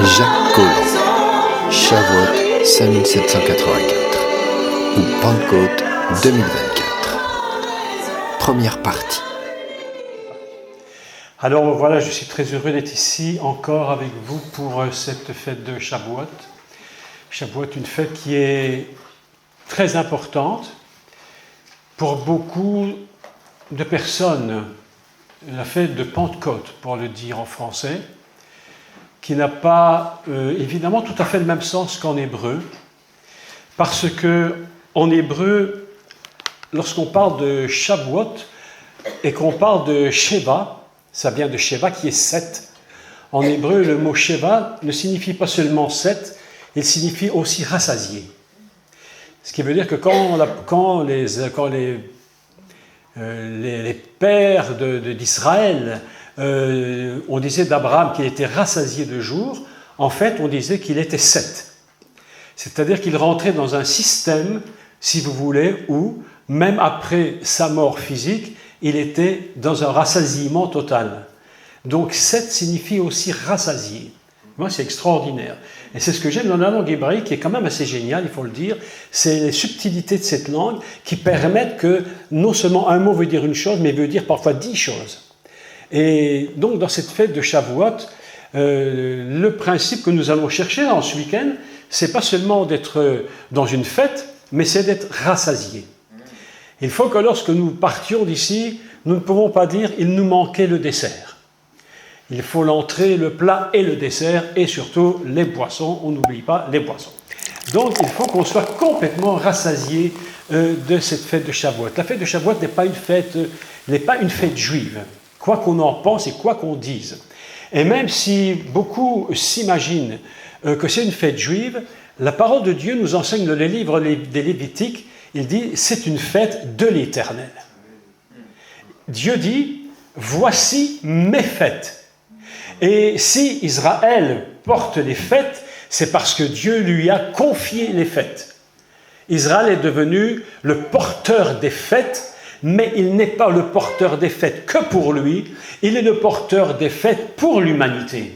Jacques Collin, Shavuot 5784 ou Pentecôte 2024. Première partie. Alors voilà, je suis très heureux d'être ici encore avec vous pour cette fête de Shavuot. Shavuot, une fête qui est très importante pour beaucoup de personnes. La fête de Pentecôte, pour le dire en français, qui n'a pas évidemment tout à fait le même sens qu'en hébreu, parce que en hébreu, lorsqu'on parle de Shavuot et qu'on parle de Sheva, ça vient de Sheva qui est 7. En hébreu, le mot Sheva ne signifie pas seulement 7, il signifie aussi rassasié. Ce qui veut dire que quand les pères d'Israël, on disait d'Abraham qu'il était rassasié de jours, en fait on disait qu'il était 7. C'est-à-dire qu'il rentrait dans un système, si vous voulez, où même après sa mort physique, il était dans un rassasiement total. Donc 7 signifie aussi rassasié. Moi, c'est extraordinaire. Et c'est ce que j'aime dans la langue hébraïque, qui est quand même assez génial, il faut le dire. C'est les subtilités de cette langue qui permettent que non seulement un mot veut dire une chose, mais veut dire parfois 10 choses. Et donc, dans cette fête de Shavuot, le principe que nous allons chercher dans ce week-end, c'est pas seulement d'être dans une fête, mais c'est d'être rassasié. Il faut que lorsque nous partions d'ici, nous ne pouvons pas dire « il nous manquait le dessert ». Il faut l'entrée, le plat et le dessert, et surtout les boissons. On n'oublie pas les boissons. Donc, il faut qu'on soit complètement rassasié de cette fête de Shavuot. La fête de Shavuot n'est pas une fête juive, quoi qu'on en pense et quoi qu'on dise. Et même si beaucoup s'imaginent que c'est une fête juive, la parole de Dieu nous enseigne dans les livres des Lévitiques, il dit « c'est une fête de l'Éternel ». Dieu dit « voici mes fêtes ». Et si Israël porte les fêtes, c'est parce que Dieu lui a confié les fêtes. Israël est devenu le porteur des fêtes, mais il n'est pas le porteur des fêtes que pour lui, il est le porteur des fêtes pour l'humanité.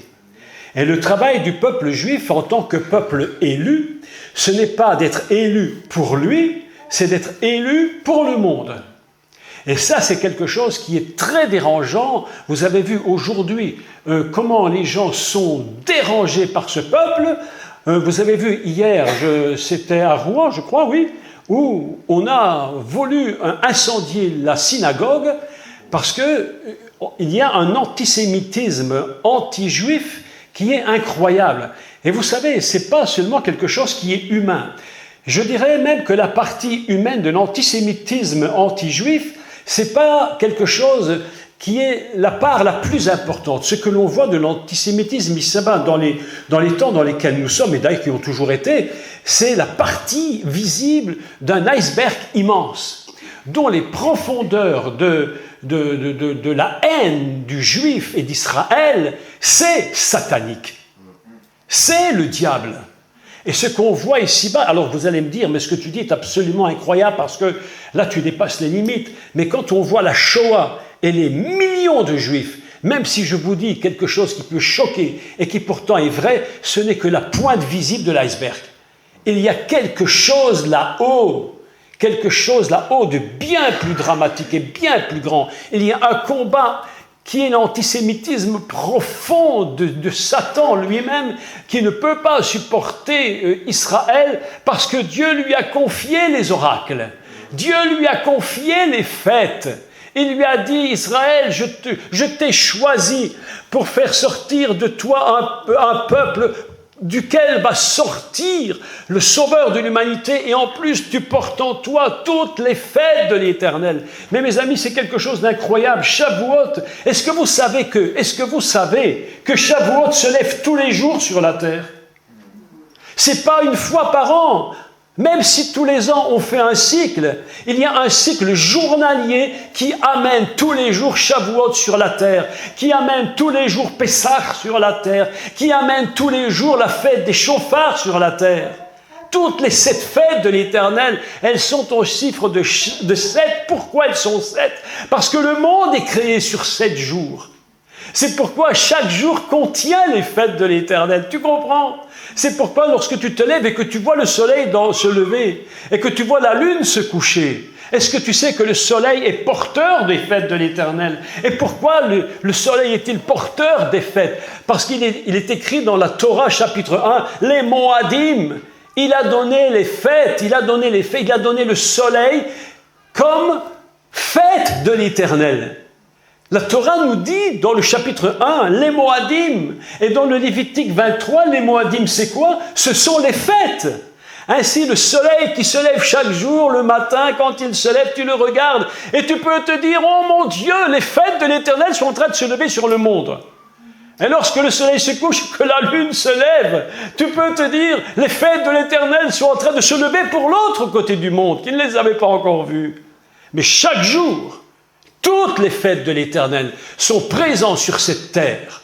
Et le travail du peuple juif en tant que peuple élu, ce n'est pas d'être élu pour lui, c'est d'être élu pour le monde. Et ça, c'est quelque chose qui est très dérangeant. Vous avez vu aujourd'hui comment les gens sont dérangés par ce peuple. Vous avez vu hier, c'était à Rouen, je crois, oui, où on a voulu incendier la synagogue parce qu'il y a un antisémitisme anti-juif qui est incroyable. Et vous savez, ce n'est pas seulement quelque chose qui est humain. Je dirais même que la partie humaine de l'antisémitisme anti-juif, c'est pas quelque chose qui est la part la plus importante. Ce que l'on voit de l'antisémitisme dans les temps dans lesquels nous sommes, et d'ailleurs qui ont toujours été, c'est la partie visible d'un iceberg immense, dont les profondeurs de la haine du juif et d'Israël, c'est satanique. C'est le diable. Et ce qu'on voit ici-bas, alors vous allez me dire, mais ce que tu dis est absolument incroyable parce que là tu dépasses les limites. Mais quand on voit la Shoah et les millions de Juifs, même si je vous dis quelque chose qui peut choquer et qui pourtant est vrai, ce n'est que la pointe visible de l'iceberg. Il y a quelque chose là-haut de bien plus dramatique et bien plus grand. Il y a un combat qui est l'antisémitisme profond de Satan lui-même, qui ne peut pas supporter Israël parce que Dieu lui a confié les oracles. Dieu lui a confié les fêtes. Il lui a dit, Israël, je t'ai choisi pour faire sortir de toi un peuple duquel va sortir le sauveur de l'humanité, et en plus tu portes en toi toutes les fêtes de l'Éternel. Mais mes amis, c'est quelque chose d'incroyable. Shavuot, est-ce que vous savez que Shavuot se lève tous les jours sur la terre? C'est pas une fois par an. Même si tous les ans on fait un cycle, il y a un cycle journalier qui amène tous les jours Shavuot sur la terre, qui amène tous les jours Pessah sur la terre, qui amène tous les jours la fête des chauffards sur la terre. Toutes les 7 fêtes de l'Éternel, elles sont au chiffre de 7. Pourquoi elles sont 7? Parce que le monde est créé sur 7 jours. C'est pourquoi chaque jour contient les fêtes de l'Éternel. Tu comprends? C'est pourquoi lorsque tu te lèves et que tu vois le soleil se lever et que tu vois la lune se coucher, est-ce que tu sais que le soleil est porteur des fêtes de l'Éternel? Et pourquoi le soleil est-il porteur des fêtes? Parce qu'il est écrit dans la Torah chapitre 1, les Moadim, il a donné les fêtes, il a donné le soleil comme fête de l'Éternel. La Torah nous dit dans le chapitre 1, les Moadim, et dans le Lévitique 23, les Moadim, c'est quoi? Ce sont les fêtes. Ainsi, le soleil qui se lève chaque jour, le matin, quand il se lève, tu le regardes, et tu peux te dire, oh mon Dieu, les fêtes de l'Éternel sont en train de se lever sur le monde. Et lorsque le soleil se couche, que la lune se lève, tu peux te dire, les fêtes de l'Éternel sont en train de se lever pour l'autre côté du monde, qui ne les avait pas encore vues. Mais chaque jour, toutes les fêtes de l'Éternel sont présentes sur cette terre.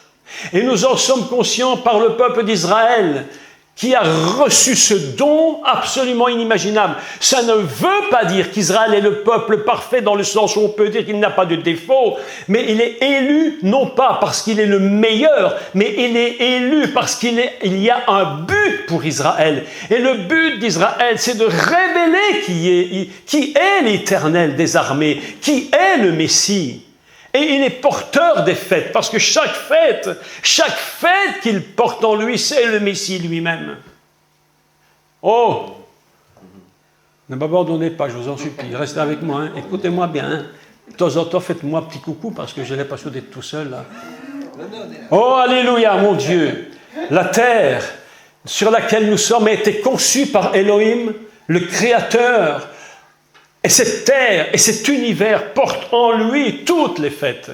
Et nous en sommes conscients par le peuple d'Israël qui a reçu ce don absolument inimaginable. Ça ne veut pas dire qu'Israël est le peuple parfait dans le sens où on peut dire qu'il n'a pas de défaut, mais il est élu non pas parce qu'il est le meilleur, mais il est élu parce qu'il y a un but pour Israël. Et le but d'Israël, c'est de révéler qui est l'Éternel des armées, qui est le Messie. Et il est porteur des fêtes, parce que chaque fête qu'il porte en lui, c'est le Messie lui-même. Oh! Ne m'abandonnez pas, je vous en supplie, restez avec moi, hein. Écoutez-moi bien. Hein. De temps en temps, faites-moi un petit coucou, parce que j'ai l'impression d'être tout seul, là. Oh, alléluia, mon Dieu! La terre sur laquelle nous sommes a été conçue par Elohim, le Créateur. Et cette terre et cet univers portent en lui toutes les fêtes.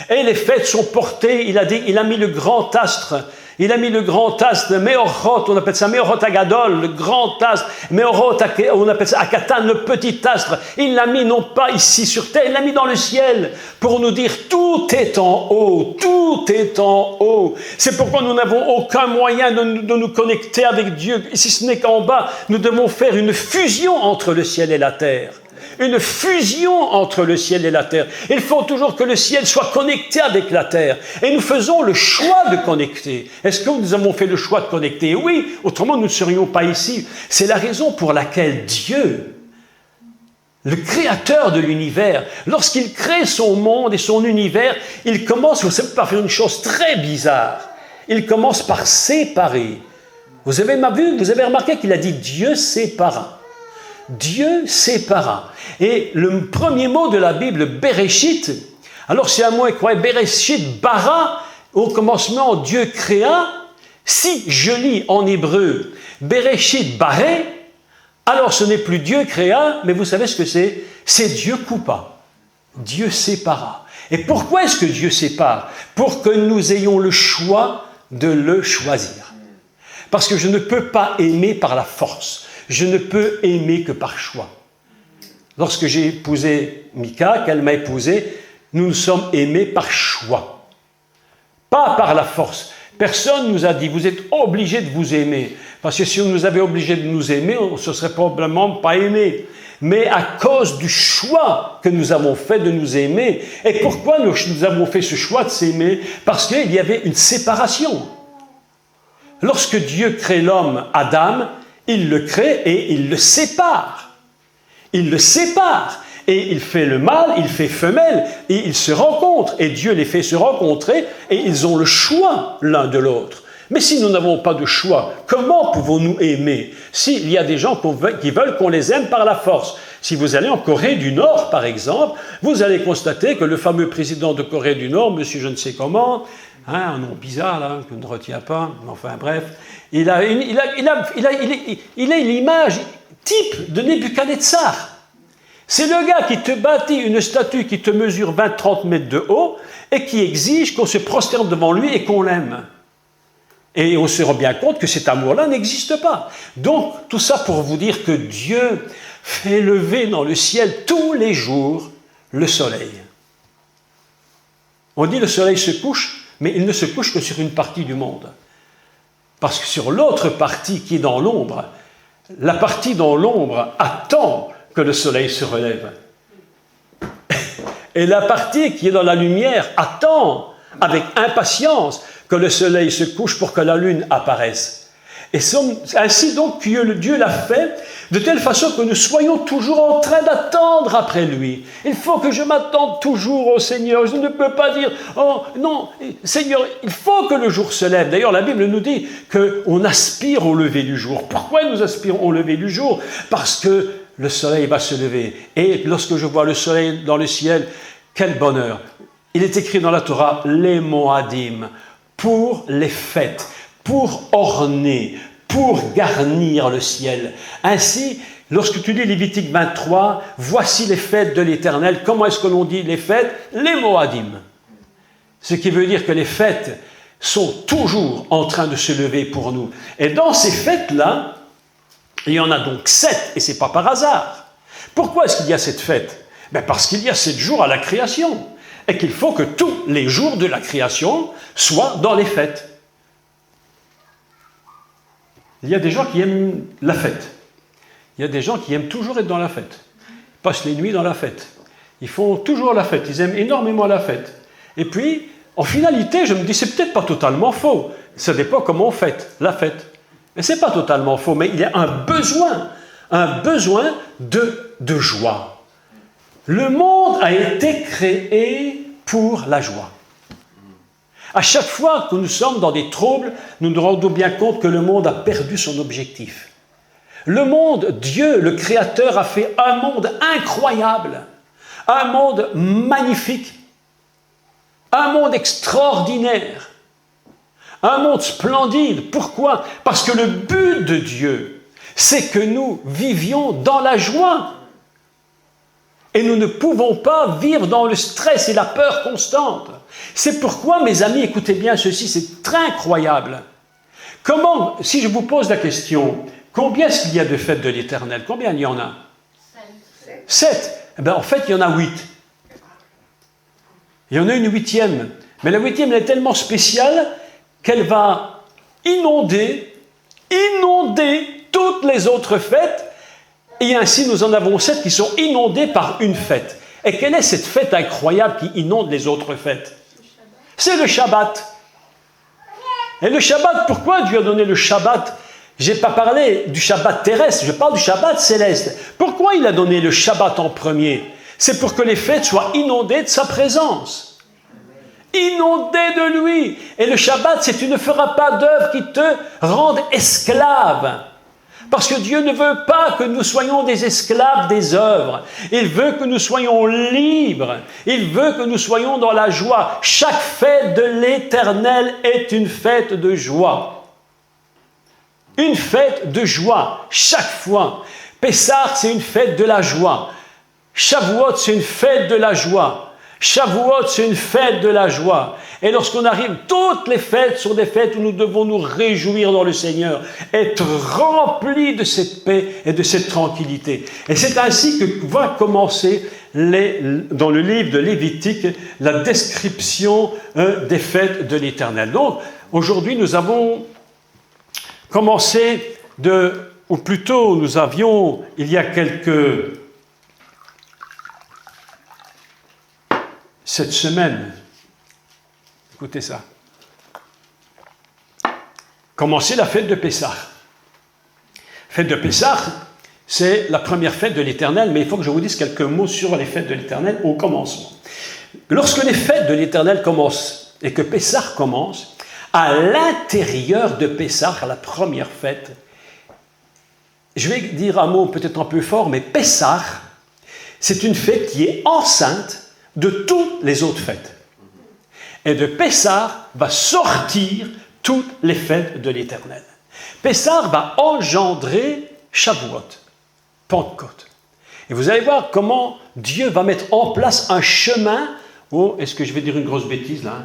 Et les fêtes sont portées, il a mis le grand astre, Meorot, on appelle ça Meorot Agadol, le grand astre, Meorot, on appelle ça Akatan, le petit astre. Il l'a mis non pas ici sur terre, il l'a mis dans le ciel pour nous dire tout est en haut, tout est en haut. C'est pourquoi nous n'avons aucun moyen de nous connecter avec Dieu, si ce n'est qu'en bas, nous devons faire une fusion entre le ciel et la terre. Une fusion entre le ciel et la terre. Il faut toujours que le ciel soit connecté avec la terre. Et nous faisons le choix de connecter. Est-ce que nous avons fait le choix de connecter? Oui, autrement nous ne serions pas ici. C'est la raison pour laquelle Dieu, le créateur de l'univers, lorsqu'il crée son monde et son univers, il commence, vous savez, par faire une chose très bizarre. Il commence par séparer. Vous avez remarqué qu'il a dit Dieu sépara. Dieu sépara. Et le premier mot de la Bible, Bereshit, alors c'est un mot incroyable, Bereshit, bara, au commencement Dieu créa. Si je lis en hébreu Bereshit baré, alors ce n'est plus Dieu créa, mais vous savez ce que c'est? C'est Dieu coupa. Dieu sépara. Et pourquoi est-ce que Dieu sépare? Pour que nous ayons le choix de le choisir. Parce que je ne peux pas aimer par la force. Je ne peux aimer que par choix. Lorsque j'ai épousé Mika, qu'elle m'a épousé, nous nous sommes aimés par choix. Pas par la force. Personne ne nous a dit, vous êtes obligés de vous aimer. Parce que si on nous avait obligés de nous aimer, on ne se serait probablement pas aimés. Mais à cause du choix que nous avons fait de nous aimer, et pourquoi nous avons fait ce choix de s'aimer? Parce qu'il y avait une séparation. Lorsque Dieu crée l'homme, Adam, il le crée et il le sépare. Il le sépare. Et il fait le mâle, il fait femelle, et ils se rencontrent. Et Dieu les fait se rencontrer, et ils ont le choix l'un de l'autre. Mais si nous n'avons pas de choix, comment pouvons-nous aimer? S'il y a des gens qui veulent qu'on les aime par la force. Si vous allez en Corée du Nord, par exemple, vous allez constater que le fameux président de Corée du Nord, monsieur je ne sais comment, un nom bizarre, là, que je ne retiens pas, enfin bref, il a l'image type de Nebuchadnezzar. C'est le gars qui te bâtit une statue qui te mesure 20-30 mètres de haut et qui exige qu'on se prosterne devant lui et qu'on l'aime. Et on se rend bien compte que cet amour-là n'existe pas. Donc, tout ça pour vous dire que Dieu fait lever dans le ciel tous les jours le soleil. On dit le soleil se couche, mais il ne se couche que sur une partie du monde. Parce que sur l'autre partie qui est dans l'ombre, la partie dans l'ombre attend que le soleil se relève. Et la partie qui est dans la lumière attend avec impatience que le soleil se couche pour que la lune apparaisse. Et ainsi donc Dieu l'a fait, de telle façon que nous soyons toujours en train d'attendre après lui. Il faut que je m'attende toujours au Seigneur. Je ne peux pas dire, oh non, Seigneur, il faut que le jour se lève. D'ailleurs, la Bible nous dit qu'on aspire au lever du jour. Pourquoi nous aspirons au lever du jour? Parce que le soleil va se lever. Et lorsque je vois le soleil dans le ciel, quel bonheur! Il est écrit dans la Torah, les Moadim, pour les fêtes, pour orner, pour garnir le ciel. Ainsi, lorsque tu lis Lévitique 23, voici les fêtes de l'Éternel. Comment est-ce que l'on dit les fêtes? Les Moadim. Ce qui veut dire que les fêtes sont toujours en train de se lever pour nous. Et dans ces fêtes-là, il y en a donc 7, et ce n'est pas par hasard. Pourquoi est-ce qu'il y a cette fête? Parce qu'il y a 7 jours à la création, et qu'il faut que tous les jours de la création soient dans les fêtes. Il y a des gens qui aiment la fête. Il y a des gens qui aiment toujours être dans la fête. Ils passent les nuits dans la fête. Ils font toujours la fête. Ils aiment énormément la fête. Et puis, en finalité, je me dis, c'est peut-être pas totalement faux. Ça dépend comment on fête la fête. Mais ce n'est pas totalement faux, mais il y a un besoin de joie. Le monde a été créé pour la joie. À chaque fois que nous sommes dans des troubles, nous nous rendons bien compte que le monde a perdu son objectif. Le monde, Dieu, le Créateur, a fait un monde incroyable, un monde magnifique, un monde extraordinaire, un monde splendide. Pourquoi? Parce que le but de Dieu, c'est que nous vivions dans la joie. Et nous ne pouvons pas vivre dans le stress et la peur constante. C'est pourquoi, mes amis, écoutez bien ceci, c'est très incroyable. Comment, si je vous pose la question, combien est-ce qu'il y a de fêtes de l'Éternel? Combien il y en a? 7. En fait, il y en a 8. Il y en a une 8e. Mais la 8e, elle est tellement spéciale qu'elle va inonder toutes les autres fêtes. Et ainsi, nous en avons 7 qui sont inondées par une fête. Et quelle est cette fête incroyable qui inonde les autres fêtes? C'est le Shabbat. Et le Shabbat, pourquoi Dieu a donné le Shabbat? Je n'ai pas parlé du Shabbat terrestre, je parle du Shabbat céleste. Pourquoi il a donné le Shabbat en premier? C'est pour que les fêtes soient inondées de sa présence. Inondées de lui. Et le Shabbat, c'est tu ne feras pas d'œuvre qui te rende esclave. Parce que Dieu ne veut pas que nous soyons des esclaves des œuvres. Il veut que nous soyons libres. Il veut que nous soyons dans la joie. Chaque fête de l'Éternel est une fête de joie. Une fête de joie, chaque fois. Pessah, c'est une fête de la joie. Shavuot, c'est une fête de la joie. Shavuot, c'est une fête de la joie. Et lorsqu'on arrive, toutes les fêtes sont des fêtes où nous devons nous réjouir dans le Seigneur, être remplis de cette paix et de cette tranquillité. Et c'est ainsi que va commencer dans le livre de Lévitique la description des fêtes de l'Éternel. Donc, aujourd'hui, nous avons commencé ou plutôt nous avions, il y a cette semaine, écoutez ça, commencer la fête de Pessah. Fête de Pessah, c'est la première fête de l'Éternel, mais il faut que je vous dise quelques mots sur les fêtes de l'Éternel au commencement. Lorsque les fêtes de l'Éternel commencent et que Pessah commence, à l'intérieur de Pessah, la première fête, je vais dire un mot peut-être un peu fort, mais Pessah, c'est une fête qui est enceinte de toutes les autres fêtes. Et de Pessah va sortir toutes les fêtes de l'Éternel. Pessah va engendrer Shavuot, Pentecôte. Et vous allez voir comment Dieu va mettre en place un chemin, est-ce que je vais dire une grosse bêtise là,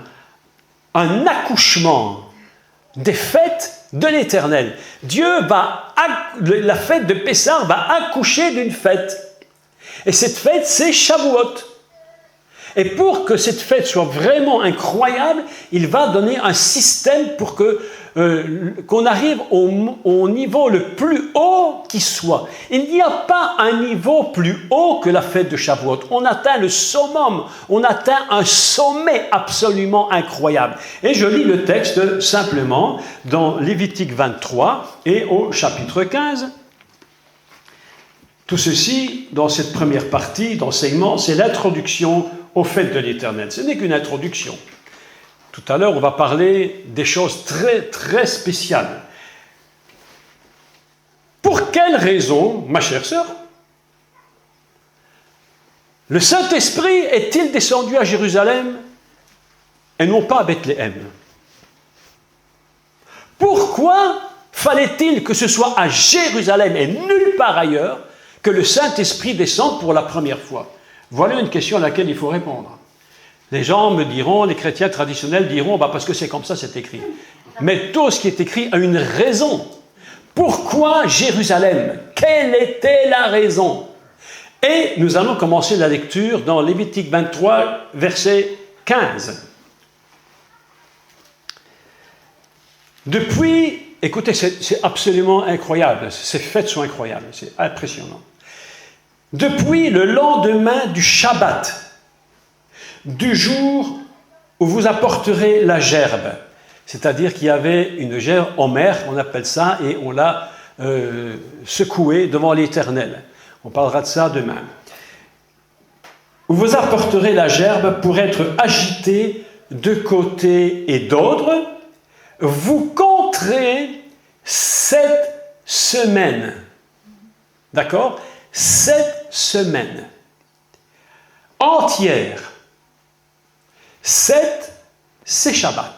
un accouchement des fêtes de l'Éternel. La fête de Pessah va accoucher d'une fête. Et cette fête, c'est Shavuot. Et pour que cette fête soit vraiment incroyable, il va donner un système pour que qu'on arrive au niveau le plus haut qui soit. Il n'y a pas un niveau plus haut que la fête de Shavuot. On atteint le summum, on atteint un sommet absolument incroyable. Et je lis le texte simplement dans Lévitique 23 et au chapitre 15. Tout ceci, dans cette première partie d'enseignement, c'est l'introduction aux fêtes de l'Éternel. Ce n'est qu'une introduction. Tout à l'heure, on va parler des choses très, très spéciales. Pour quelle raison, ma chère sœur, le Saint-Esprit est-il descendu à Jérusalem et non pas à Bethléem? Pourquoi fallait-il que ce soit à Jérusalem et nulle part ailleurs que le Saint-Esprit descende pour la première fois? Voilà une question à laquelle il faut répondre. Les gens me diront, les chrétiens traditionnels diront, parce que c'est comme ça, c'est écrit. Mais tout ce qui est écrit a une raison. Pourquoi Jérusalem? Quelle était la raison? Et nous allons commencer la lecture dans Lévitique 23, verset 15. Depuis, écoutez, c'est absolument incroyable, ces fêtes sont incroyables, c'est impressionnant. Depuis le lendemain du Shabbat, du jour où vous apporterez la gerbe, c'est-à-dire qu'il y avait une gerbe en mer, on appelle ça, et on l'a secouée devant l'Éternel. On parlera de ça demain. Où vous apporterez la gerbe pour être agitée de côté et d'autre, vous compterez 7 semaines. D'accord? 7 semaines entières. 7, c'est Shabbat.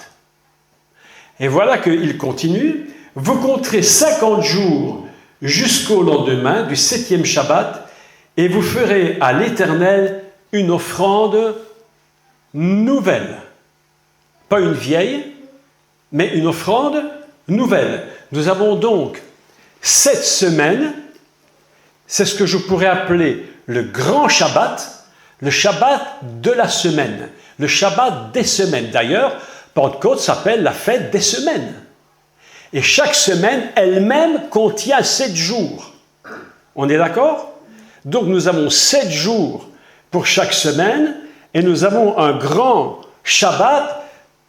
Et voilà qu'il continue. Vous compterez 50 jours jusqu'au lendemain du 7e Shabbat et vous ferez à l'Éternel une offrande nouvelle. Pas une vieille, mais une offrande nouvelle. Nous avons donc 7 semaines. C'est ce que je pourrais appeler le grand Shabbat, le Shabbat de la semaine, le Shabbat des semaines. D'ailleurs, Pentecôte s'appelle la fête des semaines. Et chaque semaine elle-même contient 7 jours. On est d'accord? Donc nous avons 7 jours pour chaque semaine et nous avons un grand Shabbat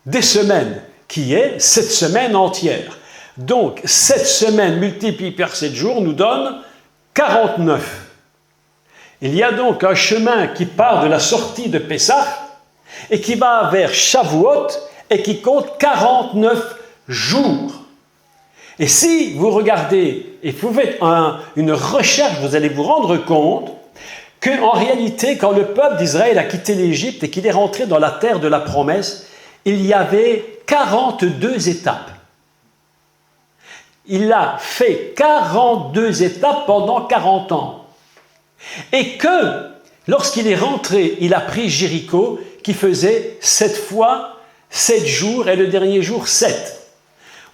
des semaines qui est 7 semaines entières. Donc 7 semaines multipliées par 7 jours nous donne 49. Il y a donc un chemin qui part de la sortie de Pessah et qui va vers Shavuot et qui compte 49 jours. Et si vous regardez et vous faites une recherche, vous allez vous rendre compte qu'en réalité, quand le peuple d'Israël a quitté l'Égypte et qu'il est rentré dans la terre de la promesse, il y avait 42 étapes. Il a fait 42 étapes pendant 40 ans. Et que, lorsqu'il est rentré, il a pris Jéricho, qui faisait 7 fois 7 jours, et le dernier jour 7.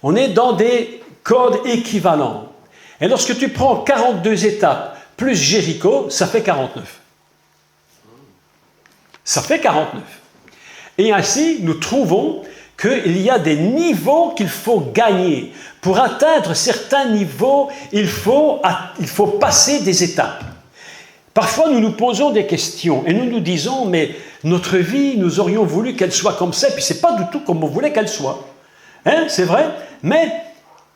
On est dans des codes équivalents. Et lorsque tu prends 42 étapes plus Jéricho, ça fait 49. Ça fait 49. Et ainsi, nous trouvons qu'il y a des niveaux qu'il faut gagner. Pour atteindre certains niveaux, il faut passer des étapes. Parfois, nous nous posons des questions et nous nous disons, mais notre vie, nous aurions voulu qu'elle soit comme ça, et puis ce n'est pas du tout comme on voulait qu'elle soit. Hein, c'est vrai, mais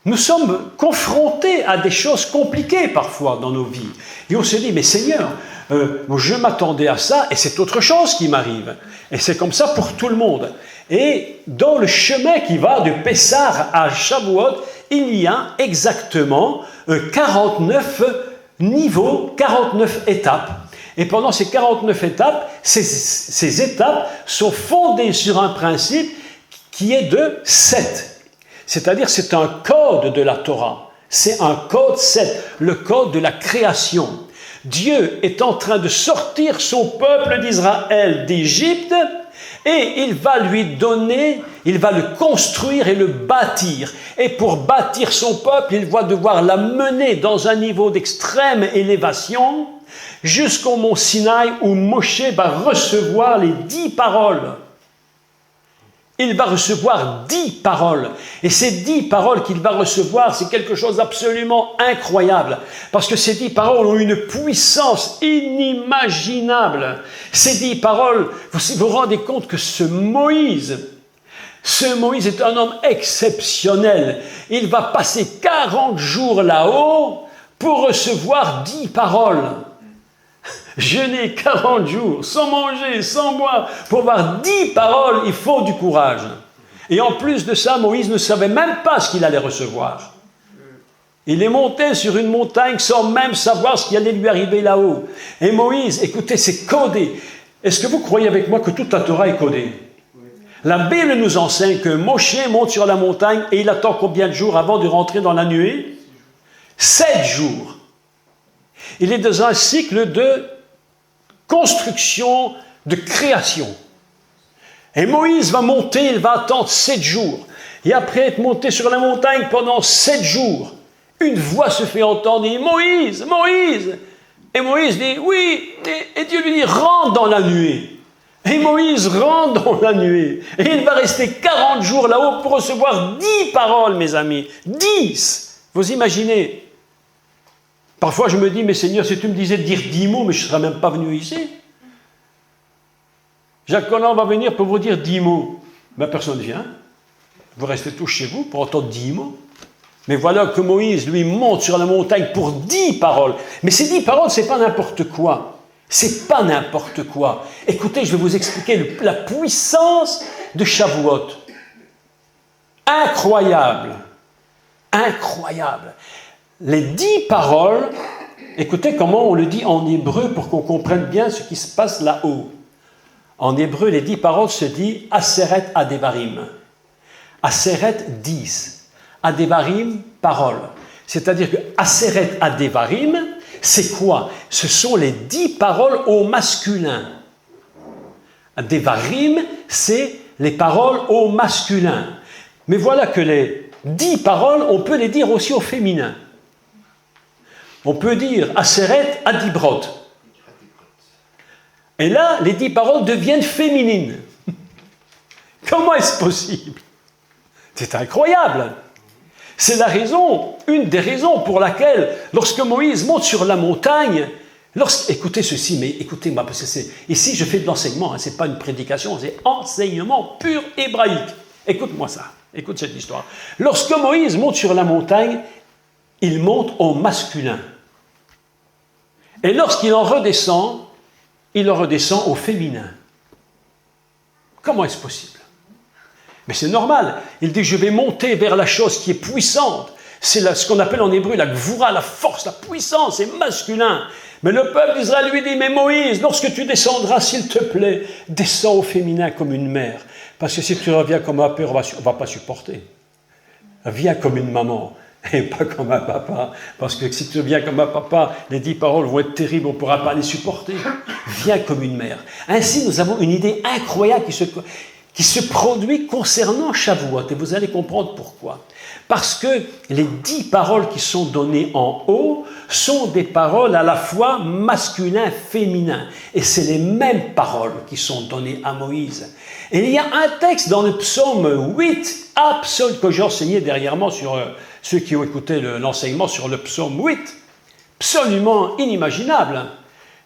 nous sommes confrontés à des choses compliquées parfois dans nos vies. Et on se dit, mais Seigneur, je m'attendais à ça et c'est autre chose qui m'arrive. Et c'est comme ça pour tout le monde. Et dans le chemin qui va de Pessah à Shavuot, il y a exactement 49 niveaux, 49 étapes. Et pendant ces 49 étapes, ces étapes sont fondées sur un principe qui est de 7. C'est-à-dire, c'est un code de la Torah. C'est un code 7, le code de la création. Dieu est en train de sortir son peuple d'Israël d'Égypte et il va lui donner, il va le construire et le bâtir. Et pour bâtir son peuple, il va devoir la mener dans un niveau d'extrême élévation jusqu'au mont Sinaï où Moshe va recevoir les 10 paroles. il va recevoir 10 paroles. Et ces 10 paroles qu'il va recevoir, c'est quelque chose d'absolument incroyable. Parce que ces 10 paroles ont une puissance inimaginable. Ces 10 paroles, vous vous rendez compte que ce Moïse est un homme exceptionnel. Il va passer 40 jours là-haut pour recevoir 10 paroles. Jeûner 40 jours, sans manger, sans boire, pour avoir 10 paroles, il faut du courage. Et en plus de ça, Moïse ne savait même pas ce qu'il allait recevoir. Il est monté sur une montagne sans même savoir ce qui allait lui arriver là-haut. Et Moïse, écoutez, c'est codé. Est-ce que vous croyez avec moi que toute la Torah est codée? La Bible nous enseigne que Moshe monte sur la montagne et il attend combien de jours avant de rentrer dans la nuée? 7 jours. Il est dans un cycle de construction, de création. Et Moïse va monter, il va attendre 7 jours. Et après être monté sur la montagne pendant 7 jours, une voix se fait entendre, il dit « Moïse, Moïse !» Et Moïse dit « Oui !» Et Dieu lui dit « Rentre dans la nuée !» Et Moïse rentre dans la nuée. Et il va rester 40 jours là-haut pour recevoir 10 paroles, mes amis. 10 ! Vous imaginez? Parfois, je me dis, mais Seigneur, si tu me disais de dire 10 mots, mais je ne serais même pas venu ici. Jacques Collin va venir pour vous dire 10 mots. Ben, personne ne vient. Vous restez tous chez vous pour entendre 10 mots. Mais voilà que Moïse, lui, monte sur la montagne pour 10 paroles. Mais ces 10 paroles, ce n'est pas n'importe quoi. C'est pas n'importe quoi. Écoutez, je vais vous expliquer la puissance de Shavuot. Incroyable. Incroyable. Les 10 paroles, écoutez comment on le dit en hébreu pour qu'on comprenne bien ce qui se passe là-haut. En hébreu, les 10 paroles se disent Aseret Adevarim. Aseret 10. Adevarim, parole. C'est-à-dire que Aseret Adevarim, c'est quoi? Ce sont les 10 paroles au masculin. Adevarim, c'est les paroles au masculin. Mais voilà que les 10 paroles, on peut les dire aussi au féminin. On peut dire Aseret Adibrot. Et là, les 10 paroles deviennent féminines. Comment est-ce possible? C'est incroyable. C'est la raison, une des raisons pour laquelle, lorsque Moïse monte sur la montagne, écoutez ceci, mais écoutez-moi, parce que ici je fais de l'enseignement, ce n'est pas une prédication, c'est enseignement pur hébraïque. Écoute-moi ça, écoute cette histoire. Lorsque Moïse monte sur la montagne, il monte au masculin. Et lorsqu'il en redescend, il en redescend au féminin. Comment est-ce possible? Mais c'est normal. Il dit, je vais monter vers la chose qui est puissante. C'est ce qu'on appelle en hébreu la gvoura, la force, la puissance, c'est masculin. Mais le peuple d'Israël lui dit, mais Moïse, lorsque tu descendras, s'il te plaît, descends au féminin comme une mère. Parce que si tu reviens comme un père, on ne va pas supporter. Viens comme une maman. Et pas comme un papa, parce que si tu viens comme un papa, les 10 paroles vont être terribles, on ne pourra pas les supporter. Viens comme une mère. Ainsi, nous avons une idée incroyable qui se produit concernant Shavuot, et vous allez comprendre pourquoi. Parce que les 10 paroles qui sont données en haut sont des paroles à la fois masculin-féminin, et c'est les mêmes paroles qui sont données à Moïse. Et il y a un texte dans le psaume 8, que j'ai enseigné dernièrement sur ceux qui ont écouté l'enseignement sur le psaume 8, absolument inimaginable.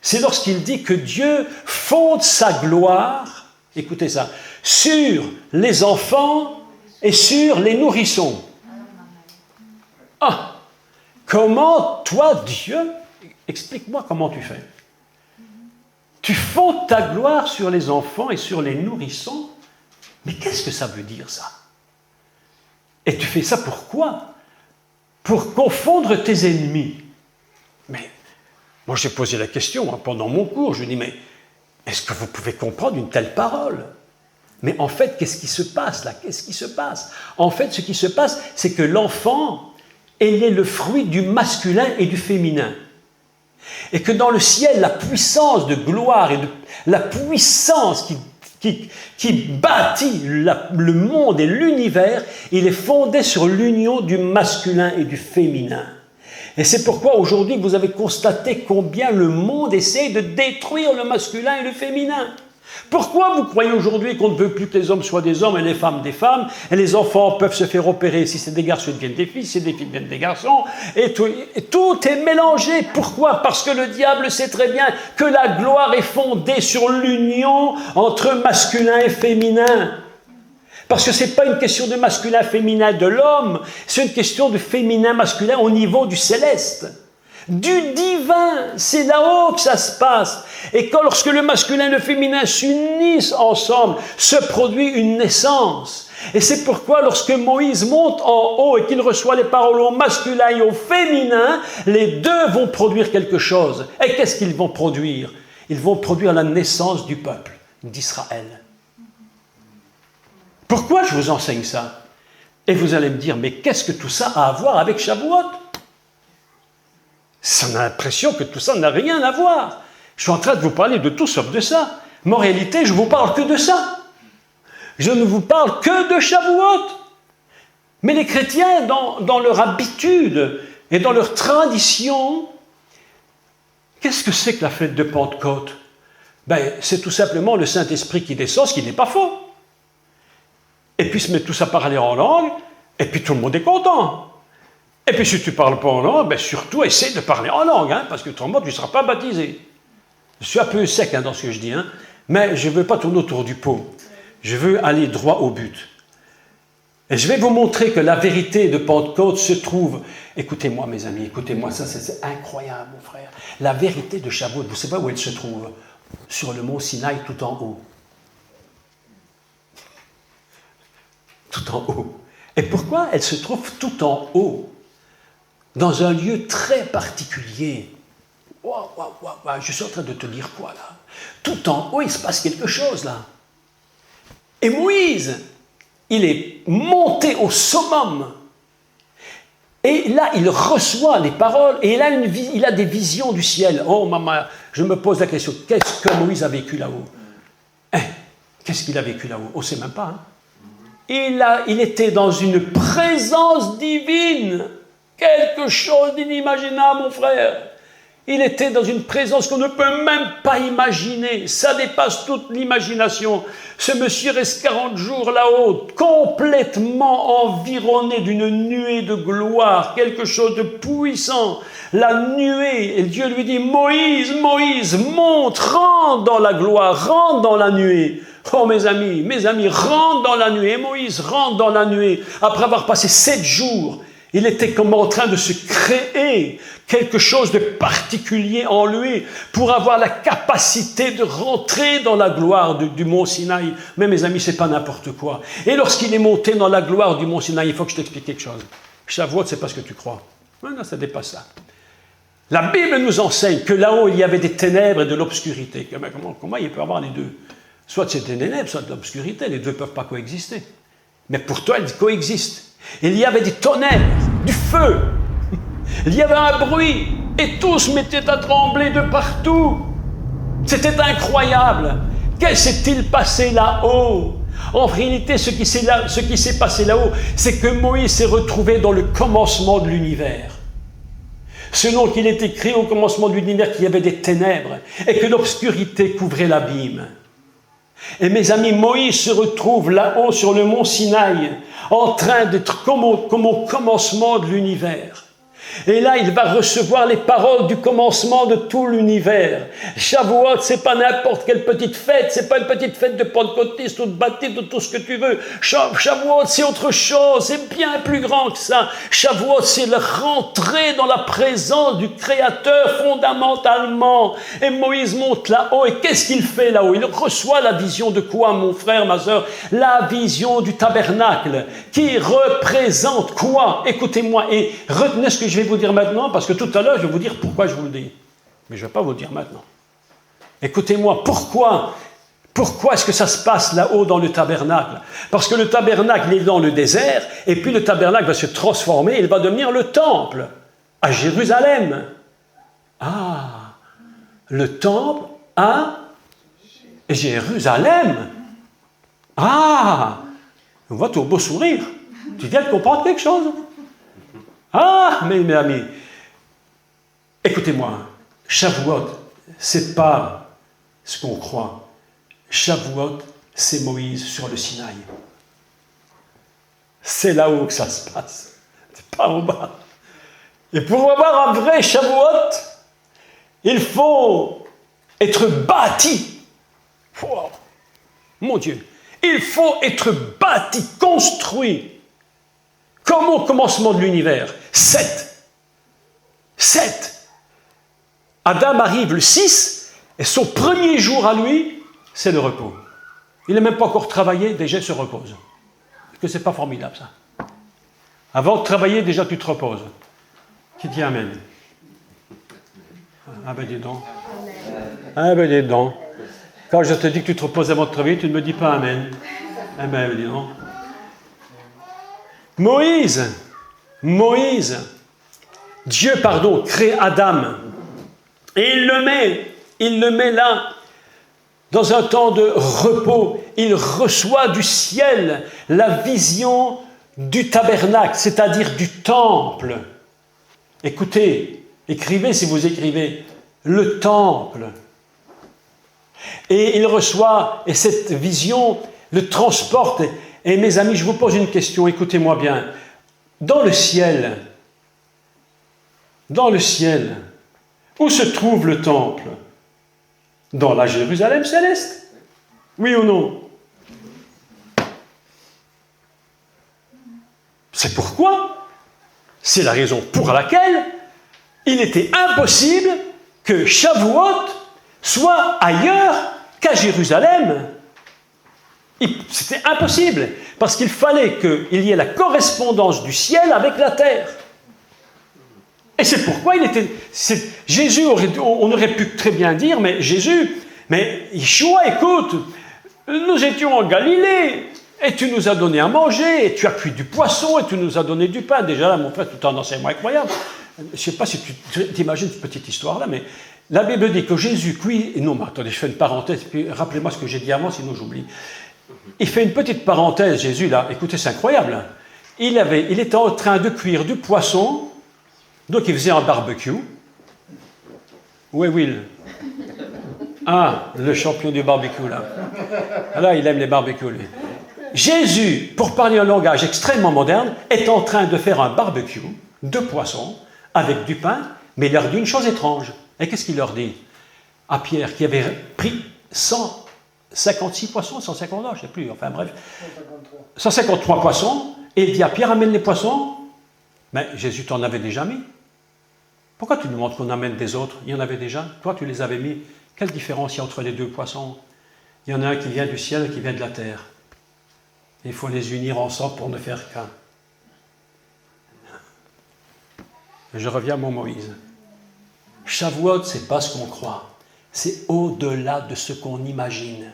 C'est lorsqu'il dit que Dieu fonde sa gloire, écoutez ça, sur les enfants et sur les nourrissons. Ah, comment toi, Dieu, explique-moi comment tu fais. Tu fondes ta gloire sur les enfants et sur les nourrissons. Mais qu'est-ce que ça veut dire, ça? Et tu fais ça pourquoi? Pour confondre tes ennemis. Mais moi, j'ai posé la question pendant mon cours. Je dis, mais est-ce que vous pouvez comprendre une telle parole? Mais en fait, qu'est-ce qui se passe là? Qu'est-ce qui se passe? En fait, ce qui se passe, c'est que l'enfant, il est le fruit du masculin et du féminin. Et que dans le ciel, la puissance de gloire et la puissance qui bâtit le monde et l'univers, il est fondé sur l'union du masculin et du féminin. Et c'est pourquoi aujourd'hui, vous avez constaté combien le monde essaie de détruire le masculin et le féminin. Pourquoi vous croyez aujourd'hui qu'on ne veut plus que les hommes soient des hommes et les femmes des femmes, et les enfants peuvent se faire opérer, si c'est des garçons ils deviennent des filles, si c'est des filles ils deviennent des garçons, et tout est mélangé. Pourquoi? Parce que le diable sait très bien que la gloire est fondée sur l'union entre masculin et féminin. Parce que ce n'est pas une question de masculin-féminin de l'homme, c'est une question de féminin-masculin au niveau du céleste. Du divin, c'est là-haut que ça se passe. Et lorsque le masculin et le féminin s'unissent ensemble, se produit une naissance. Et c'est pourquoi lorsque Moïse monte en haut et qu'il reçoit les paroles au masculin et au féminin, les deux vont produire quelque chose. Et qu'est-ce qu'ils vont produire? Ils vont produire la naissance du peuple d'Israël. Pourquoi je vous enseigne ça? Et vous allez me dire, mais qu'est-ce que tout ça a à voir avec Shavuot? On a l'impression que tout ça n'a rien à voir. Je suis en train de vous parler de tout sauf de ça. Mais en réalité, je ne vous parle que de ça. Je ne vous parle que de Shavuot. Mais les chrétiens, dans leur habitude et dans leur tradition, qu'est-ce que c'est que la fête de Pentecôte? C'est tout simplement le Saint-Esprit qui descend, ce qui n'est pas faux. Et puis se met tous à parler en langue, et puis tout le monde est content. Et puis si tu ne parles pas en langue, surtout essaie de parler en langue, parce que autrement tu ne seras pas baptisé. Je suis un peu sec dans ce que je dis, mais je ne veux pas tourner autour du pot. Je veux aller droit au but. Et je vais vous montrer que la vérité de Pentecôte se trouve... Écoutez-moi mes amis, écoutez-moi, ça c'est incroyable mon frère. La vérité de Shavuot, vous ne savez pas où elle se trouve? Sur le mont Sinaï tout en haut. Tout en haut. Et pourquoi elle se trouve tout en haut? Dans un lieu très particulier. Je suis en train de te dire quoi là? Tout en haut, il se passe quelque chose là. Et Moïse, il est monté au summum. Et là, il reçoit les paroles et il a des visions du ciel. Oh maman, je me pose la question, qu'est-ce que Moïse a vécu là-haut? Qu'est-ce qu'il a vécu là-haut? On ne sait même pas. Il était dans une présence divine. Quelque chose d'inimaginable, mon frère. Il était dans une présence qu'on ne peut même pas imaginer. Ça dépasse toute l'imagination. Ce monsieur reste 40 jours là-haut, complètement environné d'une nuée de gloire, quelque chose de puissant. La nuée, et Dieu lui dit, Moïse, Moïse, monte, rentre dans la gloire, rentre dans la nuée. Oh mes amis, rentre dans la nuée. Et Moïse rentre dans la nuée. Après avoir passé 7 jours, il était comme en train de se créer quelque chose de particulier en lui pour avoir la capacité de rentrer dans la gloire du mont Sinaï. Mais mes amis, c'est pas n'importe quoi. Et lorsqu'il est monté dans la gloire du mont Sinaï, il faut que je t'explique quelque chose. Shavuot, c'est pas ce que tu crois. Non, ça dépasse ça. La Bible nous enseigne que là-haut, il y avait des ténèbres et de l'obscurité. Comment il peut y avoir les deux? Soit c'est des ténèbres, soit de l'obscurité. Les deux ne peuvent pas coexister. Mais pour toi, elles coexistent. Il y avait des tonnerres, du feu, il y avait un bruit, et tous se mettaient à trembler de partout. C'était incroyable. Qu'est-ce qui s'est-il passé là-haut? En réalité, ce qui s'est passé là-haut, c'est que Moïse s'est retrouvé dans le commencement de l'univers. Selon qu'il est écrit au commencement de l'univers qu'il y avait des ténèbres, et que l'obscurité couvrait l'abîme. Et mes amis, Moïse se retrouve là-haut sur le mont Sinaï, en train d'être comme au commencement de l'univers. Et là, il va recevoir les paroles du commencement de tout l'univers. Shavuot, c'est pas n'importe quelle petite fête, c'est pas une petite fête de pentecôtiste ou de baptiste ou tout ce que tu veux. Shavuot, c'est autre chose, c'est bien plus grand que ça. Shavuot, c'est la rentrée dans la présence du Créateur fondamentalement. Et Moïse monte là-haut, et qu'est-ce qu'il fait là-haut? Il reçoit la vision de quoi, mon frère, ma soeur? La vision du tabernacle, qui représente quoi? Écoutez-moi, et retenez ce que je vais vous dire maintenant, parce que tout à l'heure, je vais vous dire pourquoi je vous le dis. Mais je ne vais pas vous le dire maintenant. Écoutez-moi, pourquoi est-ce que ça se passe là-haut dans le tabernacle? Parce que le tabernacle est dans le désert, et puis le tabernacle va se transformer, il va devenir le temple à Jérusalem. Ah, le temple à Jérusalem. Ah, on voit ton beau sourire. Tu viens de comprendre quelque chose? Ah, mes amis, écoutez-moi, Shavuot, c'est pas ce qu'on croit. Shavuot, c'est Moïse sur le Sinaï. C'est là-haut que ça se passe. C'est pas en bas. Et pour avoir un vrai Shavuot, il faut être bâti. Wow. Mon Dieu. Il faut être bâti, construit. Comme au commencement de l'univers. 7. Adam arrive le 6, et son premier jour à lui, c'est le repos. Il n'a même pas encore travaillé, déjà il se repose. Est-ce que c'est pas formidable ça? Avant de travailler, déjà tu te reposes. Qui dit Amen? Ah ben dis donc. Ah ben dis donc. Quand je te dis que tu te reposes avant de travailler, tu ne me dis pas Amen. Ah ben dis donc. Moïse, Dieu, crée Adam. Et il le met là, dans un temps de repos. Il reçoit du ciel la vision du tabernacle, c'est-à-dire du temple. Écoutez, écrivez si vous écrivez, le temple. Et il reçoit, et cette vision le transporte. Et mes amis, je vous pose une question, écoutez-moi bien. Dans le ciel, où se trouve le temple? Dans la Jérusalem céleste? Oui ou non? C'est pourquoi, c'est la raison pour laquelle il était impossible que Shavuot soit ailleurs qu'à Jérusalem. C'était impossible, parce qu'il fallait qu'il y ait la correspondance du ciel avec la terre. Et c'est pourquoi Jésus, on aurait pu très bien dire, mais Yeshua, écoute, nous étions en Galilée, et tu nous as donné à manger, et tu as cuit du poisson, et tu nous as donné du pain. Déjà là, mon frère, tout un enseignement incroyable. Je ne sais pas si tu t'imagines cette petite histoire-là, mais la Bible dit que Jésus cuit... Non, mais attendez, je fais une parenthèse, puis rappelez-moi ce que j'ai dit avant, sinon j'oublie. Il fait une petite parenthèse, Jésus, là. Écoutez, c'est incroyable. Il était en train de cuire du poisson, donc il faisait un barbecue. Où est Will? Ah, le champion du barbecue, là. Là, il aime les barbecues, lui. Jésus, pour parler un langage extrêmement moderne, est en train de faire un barbecue de poisson avec du pain, mais il leur dit une chose étrange. Et qu'est-ce qu'il leur dit? À Pierre, qui avait pris 156 poissons, 150, je ne sais plus, enfin bref. 153 poissons, et il dit à Pierre, amène les poissons. Mais Jésus t'en avait déjà mis. Pourquoi tu nous montres qu'on amène des autres? Il y en avait déjà. Toi, tu les avais mis. Quelle différence il y a entre les deux poissons? Il y en a un qui vient du ciel et qui vient de la terre. Il faut les unir ensemble pour ne faire qu'un. Je reviens à mon Moïse. Shavuot, ce n'est pas ce qu'on croit. C'est au-delà de ce qu'on imagine.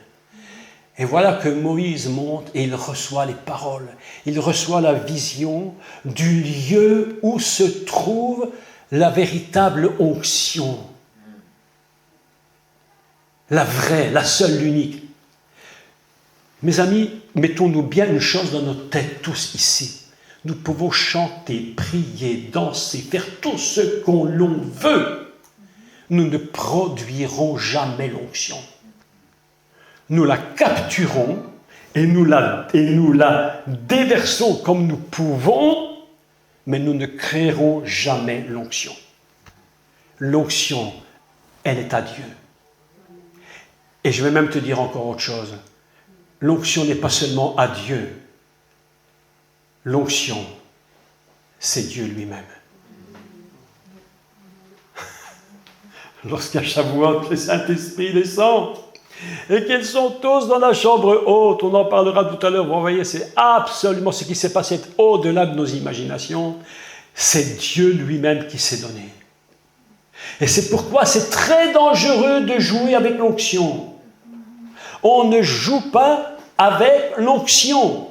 Et voilà que Moïse monte et il reçoit les paroles. Il reçoit la vision du lieu où se trouve la véritable onction. La vraie, la seule, l'unique. Mes amis, mettons-nous bien une chose dans notre tête, tous ici. Nous pouvons chanter, prier, danser, faire tout ce qu'on veut. Nous ne produirons jamais l'onction. Nous la capturons et nous la déversons comme nous pouvons, mais nous ne créerons jamais l'onction. L'onction, elle est à Dieu. Et je vais même te dire encore autre chose. L'onction n'est pas seulement à Dieu. L'onction, c'est Dieu lui-même. Lorsqu'à Shavuot, le Saint-Esprit descend, et qu'ils sont tous dans la chambre haute, on en parlera tout à l'heure, vous voyez, c'est absolument ce qui s'est passé au-delà de nos imaginations, c'est Dieu lui-même qui s'est donné. Et c'est pourquoi c'est très dangereux de jouer avec l'onction. On ne joue pas avec l'onction.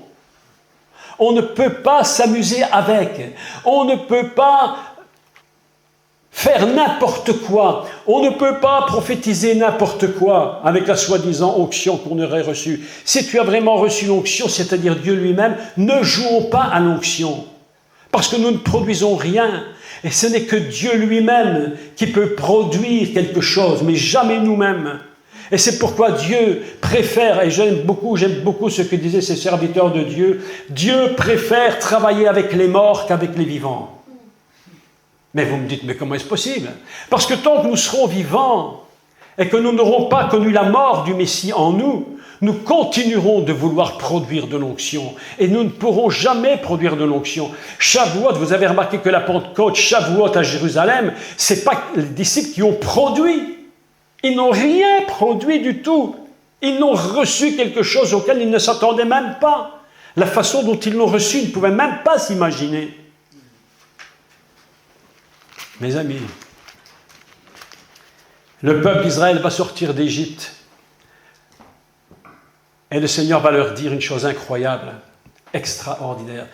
On ne peut pas s'amuser avec. On ne peut pas faire n'importe quoi. On ne peut pas prophétiser n'importe quoi avec la soi-disant onction qu'on aurait reçue. Si tu as vraiment reçu l'onction, c'est-à-dire Dieu lui-même, ne jouons pas à l'onction. Parce que nous ne produisons rien. Et ce n'est que Dieu lui-même qui peut produire quelque chose, mais jamais nous-mêmes. Et c'est pourquoi Dieu préfère, et j'aime beaucoup ce que disaient ces serviteurs de Dieu, Dieu préfère travailler avec les morts qu'avec les vivants. Mais vous me dites, mais comment est-ce possible? Parce que tant que nous serons vivants et que nous n'aurons pas connu la mort du Messie en nous, nous continuerons de vouloir produire de l'onction et nous ne pourrons jamais produire de l'onction. Shavuot, vous avez remarqué que la Pentecôte, Shavuot à Jérusalem, ce n'est pas les disciples qui ont produit. Ils n'ont rien produit du tout. Ils n'ont reçu quelque chose auquel ils ne s'attendaient même pas. La façon dont ils l'ont reçu, ils ne pouvaient même pas s'imaginer. Mes amis, le peuple d'Israël va sortir d'Égypte et le Seigneur va leur dire une chose incroyable, extraordinaire.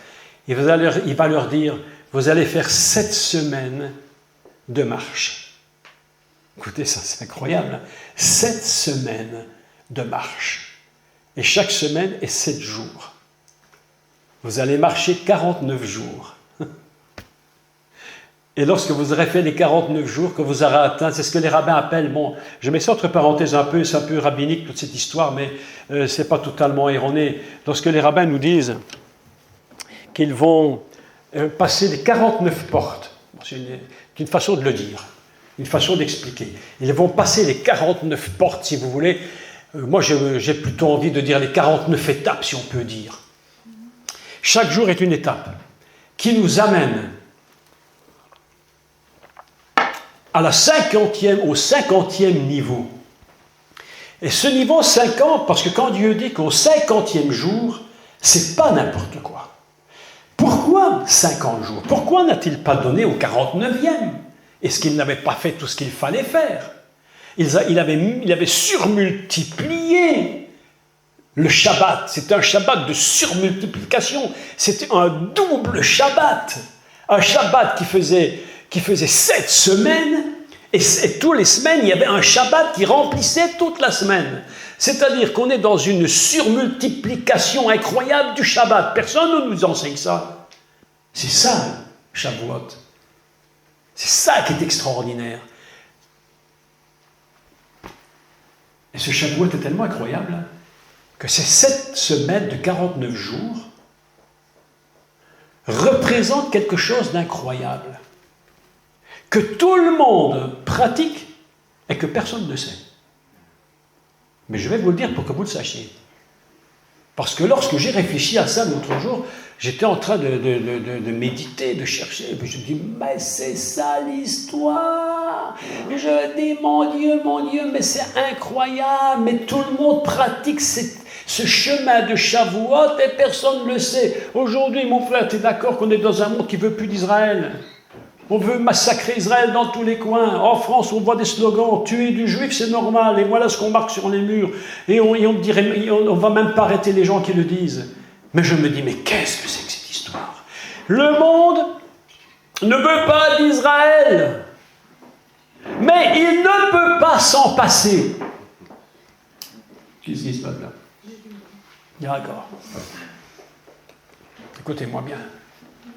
Il va leur dire, vous allez faire 7 semaines de marche. Écoutez, ça c'est incroyable. 7 semaines de marche. Et chaque semaine est 7 jours. Vous allez marcher 49 jours. Et lorsque vous aurez fait les 49 jours, que vous aurez atteint, c'est ce que les rabbins appellent, bon, je mets ça entre parenthèses un peu, c'est un peu rabbinique toute cette histoire, mais ce n'est pas totalement erroné. Lorsque les rabbins nous disent qu'ils vont passer les 49 portes, c'est une façon de le dire, une façon d'expliquer. Ils vont passer les 49 portes, si vous voulez. Moi, j'ai plutôt envie de dire les 49 étapes, si on peut dire. Chaque jour est une étape qui nous amène au 50e niveau. Et ce niveau 50, parce que quand Dieu dit qu'au 50e jour, c'est pas n'importe quoi. Pourquoi 50 jours? Pourquoi n'a-t-il pas donné au 49e? Est-ce qu'il n'avait pas fait tout ce qu'il fallait faire? Il avait surmultiplié le Shabbat. C'était un Shabbat de surmultiplication. C'était un double Shabbat. Un Shabbat qui faisait 7 semaines, et toutes les semaines, il y avait un Shabbat qui remplissait toute la semaine. C'est-à-dire qu'on est dans une surmultiplication incroyable du Shabbat. Personne ne nous enseigne ça. C'est ça, Shavuot. C'est ça qui est extraordinaire. Et ce Shavuot est tellement incroyable que ces 7 semaines de 49 jours représentent quelque chose d'incroyable, que tout le monde pratique et que personne ne sait. Mais je vais vous le dire pour que vous le sachiez. Parce que lorsque j'ai réfléchi à ça l'autre jour, j'étais en train de méditer, de chercher, et puis je me dis, mais c'est ça l'histoire. Je dis, mon Dieu, mais c'est incroyable, mais tout le monde pratique ce chemin de Shavuot et personne ne le sait. Aujourd'hui, mon frère, tu es d'accord qu'on est dans un monde qui ne veut plus d'Israël? On veut massacrer Israël dans tous les coins. En France, on voit des slogans, tuer du juif, c'est normal, et voilà ce qu'on marque sur les murs. Et on ne va même pas arrêter les gens qui le disent. Mais je me dis, mais qu'est-ce que c'est que cette histoire? Le monde ne veut pas d'Israël, mais il ne peut pas s'en passer. Qu'est-ce qui se passe là? D'accord. Écoutez-moi bien.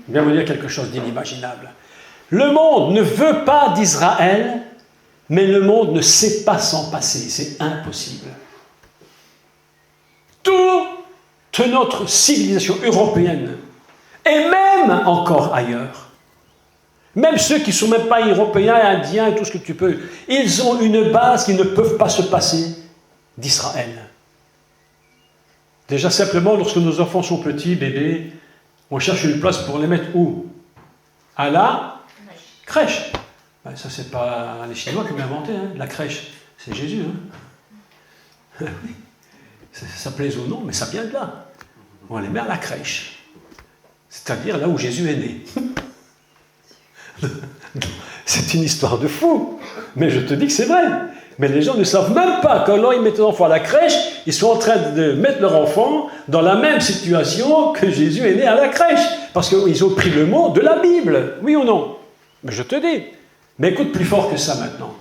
Je vais vous dire quelque chose d'inimaginable. Le monde ne veut pas d'Israël, mais le monde ne sait pas s'en passer. C'est impossible. Toute notre civilisation européenne, et même encore ailleurs, même ceux qui ne sont même pas européens, indiens, tout ce que tu peux, ils ont une base qui ne peuvent pas se passer d'Israël. Déjà simplement, lorsque nos enfants sont petits, bébés, on cherche une place pour les mettre où? À la crèche. Ben, ça, c'est pas les Chinois qui l'ont inventé, hein. La crèche. C'est Jésus. Hein. Ça plaise ou non, mais ça vient de là. On les met à la crèche. C'est-à-dire là où Jésus est né. C'est une histoire de fou. Mais je te dis que c'est vrai. Mais les gens ne savent même pas que quand ils mettent leurs enfants à la crèche, ils sont en train de mettre leur enfant dans la même situation que Jésus est né à la crèche. Parce qu'ils ont pris le mot de la Bible. Oui ou non? Mais je te dis. Mais écoute plus fort que ça maintenant.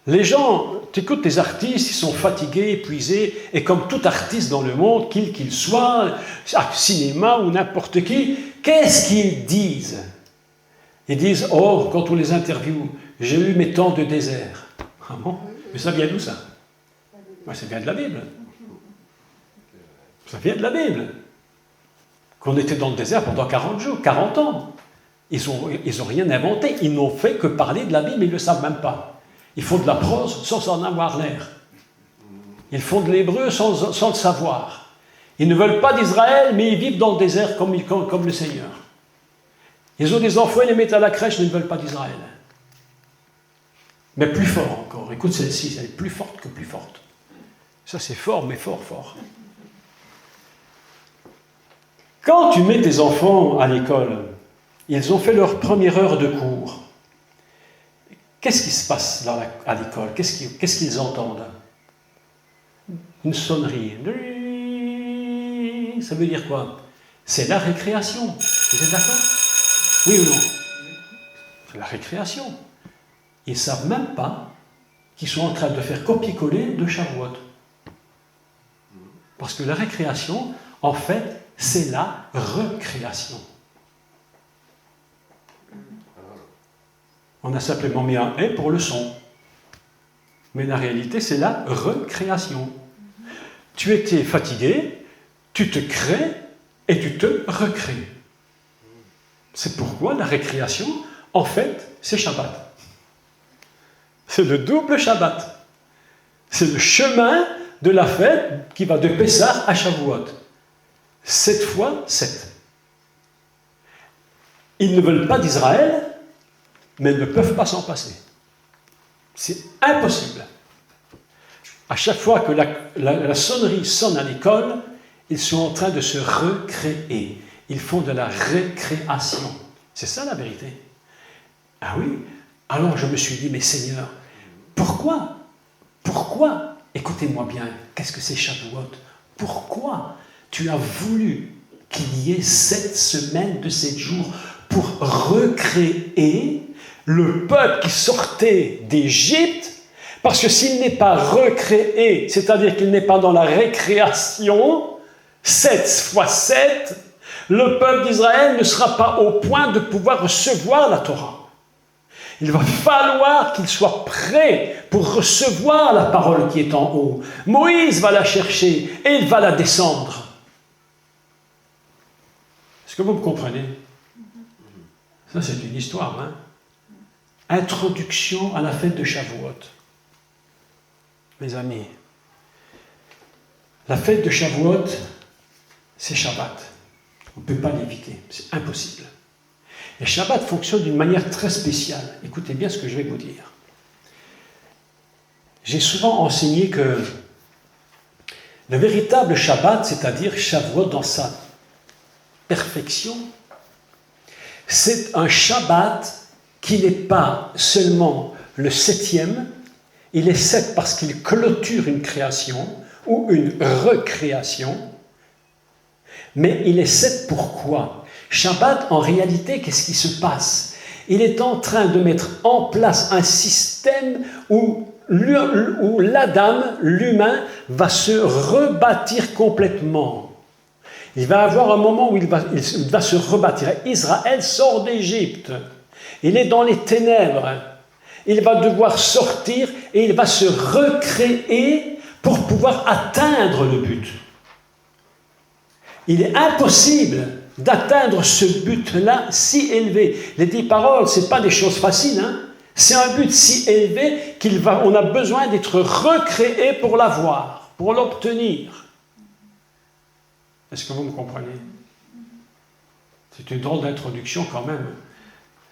Les gens, tu écoutes des artistes, ils sont fatigués, épuisés, et comme tout artiste dans le monde, qu'il soit, cinéma ou n'importe qui, qu'est-ce qu'ils disent? Ils disent, oh, quand on les interviewe, j'ai eu mes temps de désert. Ah bon? Mais ça vient d'où ça? Ça vient de la Bible. Ça vient de la Bible. Qu'on était dans le désert pendant 40 jours, 40 ans. Ils ont rien inventé. Ils n'ont fait que parler de la Bible, ils ne le savent même pas. Ils font de la prose sans en avoir l'air. Ils font de l'hébreu sans le savoir. Ils ne veulent pas d'Israël, mais ils vivent dans le désert comme le Seigneur. Ils ont des enfants, ils les mettent à la crèche, mais ils ne veulent pas d'Israël. Mais plus fort encore. Écoute celle-ci, elle est plus forte que plus forte. Ça c'est fort, mais fort, fort. Quand tu mets tes enfants à l'école, ils ont fait leur première heure de cours. Qu'est-ce qui se passe à l'école? Qu'est-ce qu'ils entendent? Une sonnerie. Ça veut dire quoi? C'est la récréation. Vous êtes d'accord? Oui ou non? C'est la récréation. Ils ne savent même pas qu'ils sont en train de faire copier-coller de Shavuot. Parce que la récréation, en fait, c'est la recréation. On a simplement mis un « et » pour le son. Mais la réalité, c'est la recréation. Tu étais fatigué, tu te crées et tu te recrées. C'est pourquoi la récréation, en fait, c'est Shabbat. C'est le double Shabbat. C'est le chemin de la fête qui va de Pessah à Shavuot. 7 fois 7. Ils ne veulent pas d'Israël, mais ils ne peuvent pas s'en passer. C'est impossible. À chaque fois que la sonnerie sonne à l'école, ils sont en train de se recréer. Ils font de la récréation. C'est ça la vérité. Ah oui. Alors je me suis dit, mais Seigneur, pourquoi, écoutez-moi bien, qu'est-ce que c'est Shavuot? Pourquoi tu as voulu qu'il y ait 7 semaines de 7 jours pour recréer le peuple qui sortait d'Égypte? Parce que s'il n'est pas recréé, c'est-à-dire qu'il n'est pas dans la récréation, 7 fois 7, le peuple d'Israël ne sera pas au point de pouvoir recevoir la Torah. Il va falloir qu'il soit prêt pour recevoir la parole qui est en haut. Moïse va la chercher et il va la descendre. Est-ce que vous me comprenez? Ça, c'est une histoire. Hein? Introduction à la fête de Shavuot. Mes amis, la fête de Shavuot, c'est Shabbat. On ne peut pas l'éviter, c'est impossible. Et Shabbat fonctionne d'une manière très spéciale. Écoutez bien ce que je vais vous dire. J'ai souvent enseigné que le véritable Shabbat, c'est-à-dire Shavuot dans sa perfection, c'est un Shabbat qui n'est pas seulement le 7e, il est 7 parce qu'il clôture une création ou une recréation, mais il est 7 pourquoi? Shabbat, en réalité, qu'est-ce qui se passe? Il est en train de mettre en place un système où l'Adam, l'humain, va se rebâtir complètement. Il va avoir un moment où il va se rebâtir. Israël sort d'Égypte. Il est dans les ténèbres. Il va devoir sortir et il va se recréer pour pouvoir atteindre le but. Il est impossible d'atteindre ce but-là si élevé. Les 10 paroles, ce n'est pas des choses faciles. Hein? C'est un but si élevé qu'on a besoin d'être recréé pour l'avoir, pour l'obtenir. Est-ce que vous me comprenez? C'est une drôle d'introduction quand même.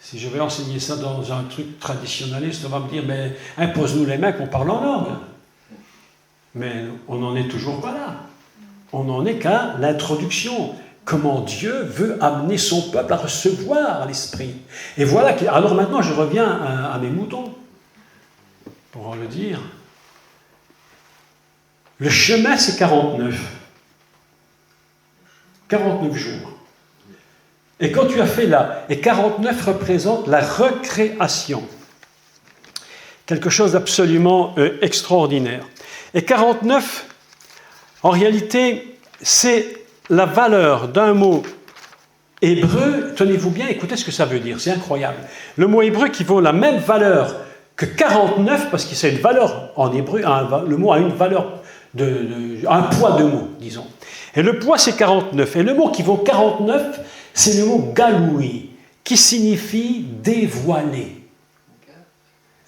Si je vais enseigner ça dans un truc traditionnaliste, on va me dire, mais impose-nous les mains qu'on parle en langue. Mais on n'en est toujours pas là. On n'en est qu'à l'introduction. Comment Dieu veut amener son peuple à recevoir l'Esprit. Et voilà. Alors maintenant, je reviens à mes moutons. Pour le dire. Le chemin, c'est 49. 49 jours. Et quand tu as fait là, et 49 représente la recréation. Quelque chose d'absolument extraordinaire. Et 49, en réalité, c'est la valeur d'un mot hébreu. Tenez-vous bien, écoutez ce que ça veut dire, c'est incroyable. Le mot hébreu qui vaut la même valeur que 49, parce que c'est une valeur en hébreu, le mot a une valeur un poids de mots, disons. Et le poids, c'est 49. Et le mot qui vaut 49, c'est le mot galoui, qui signifie dévoiler.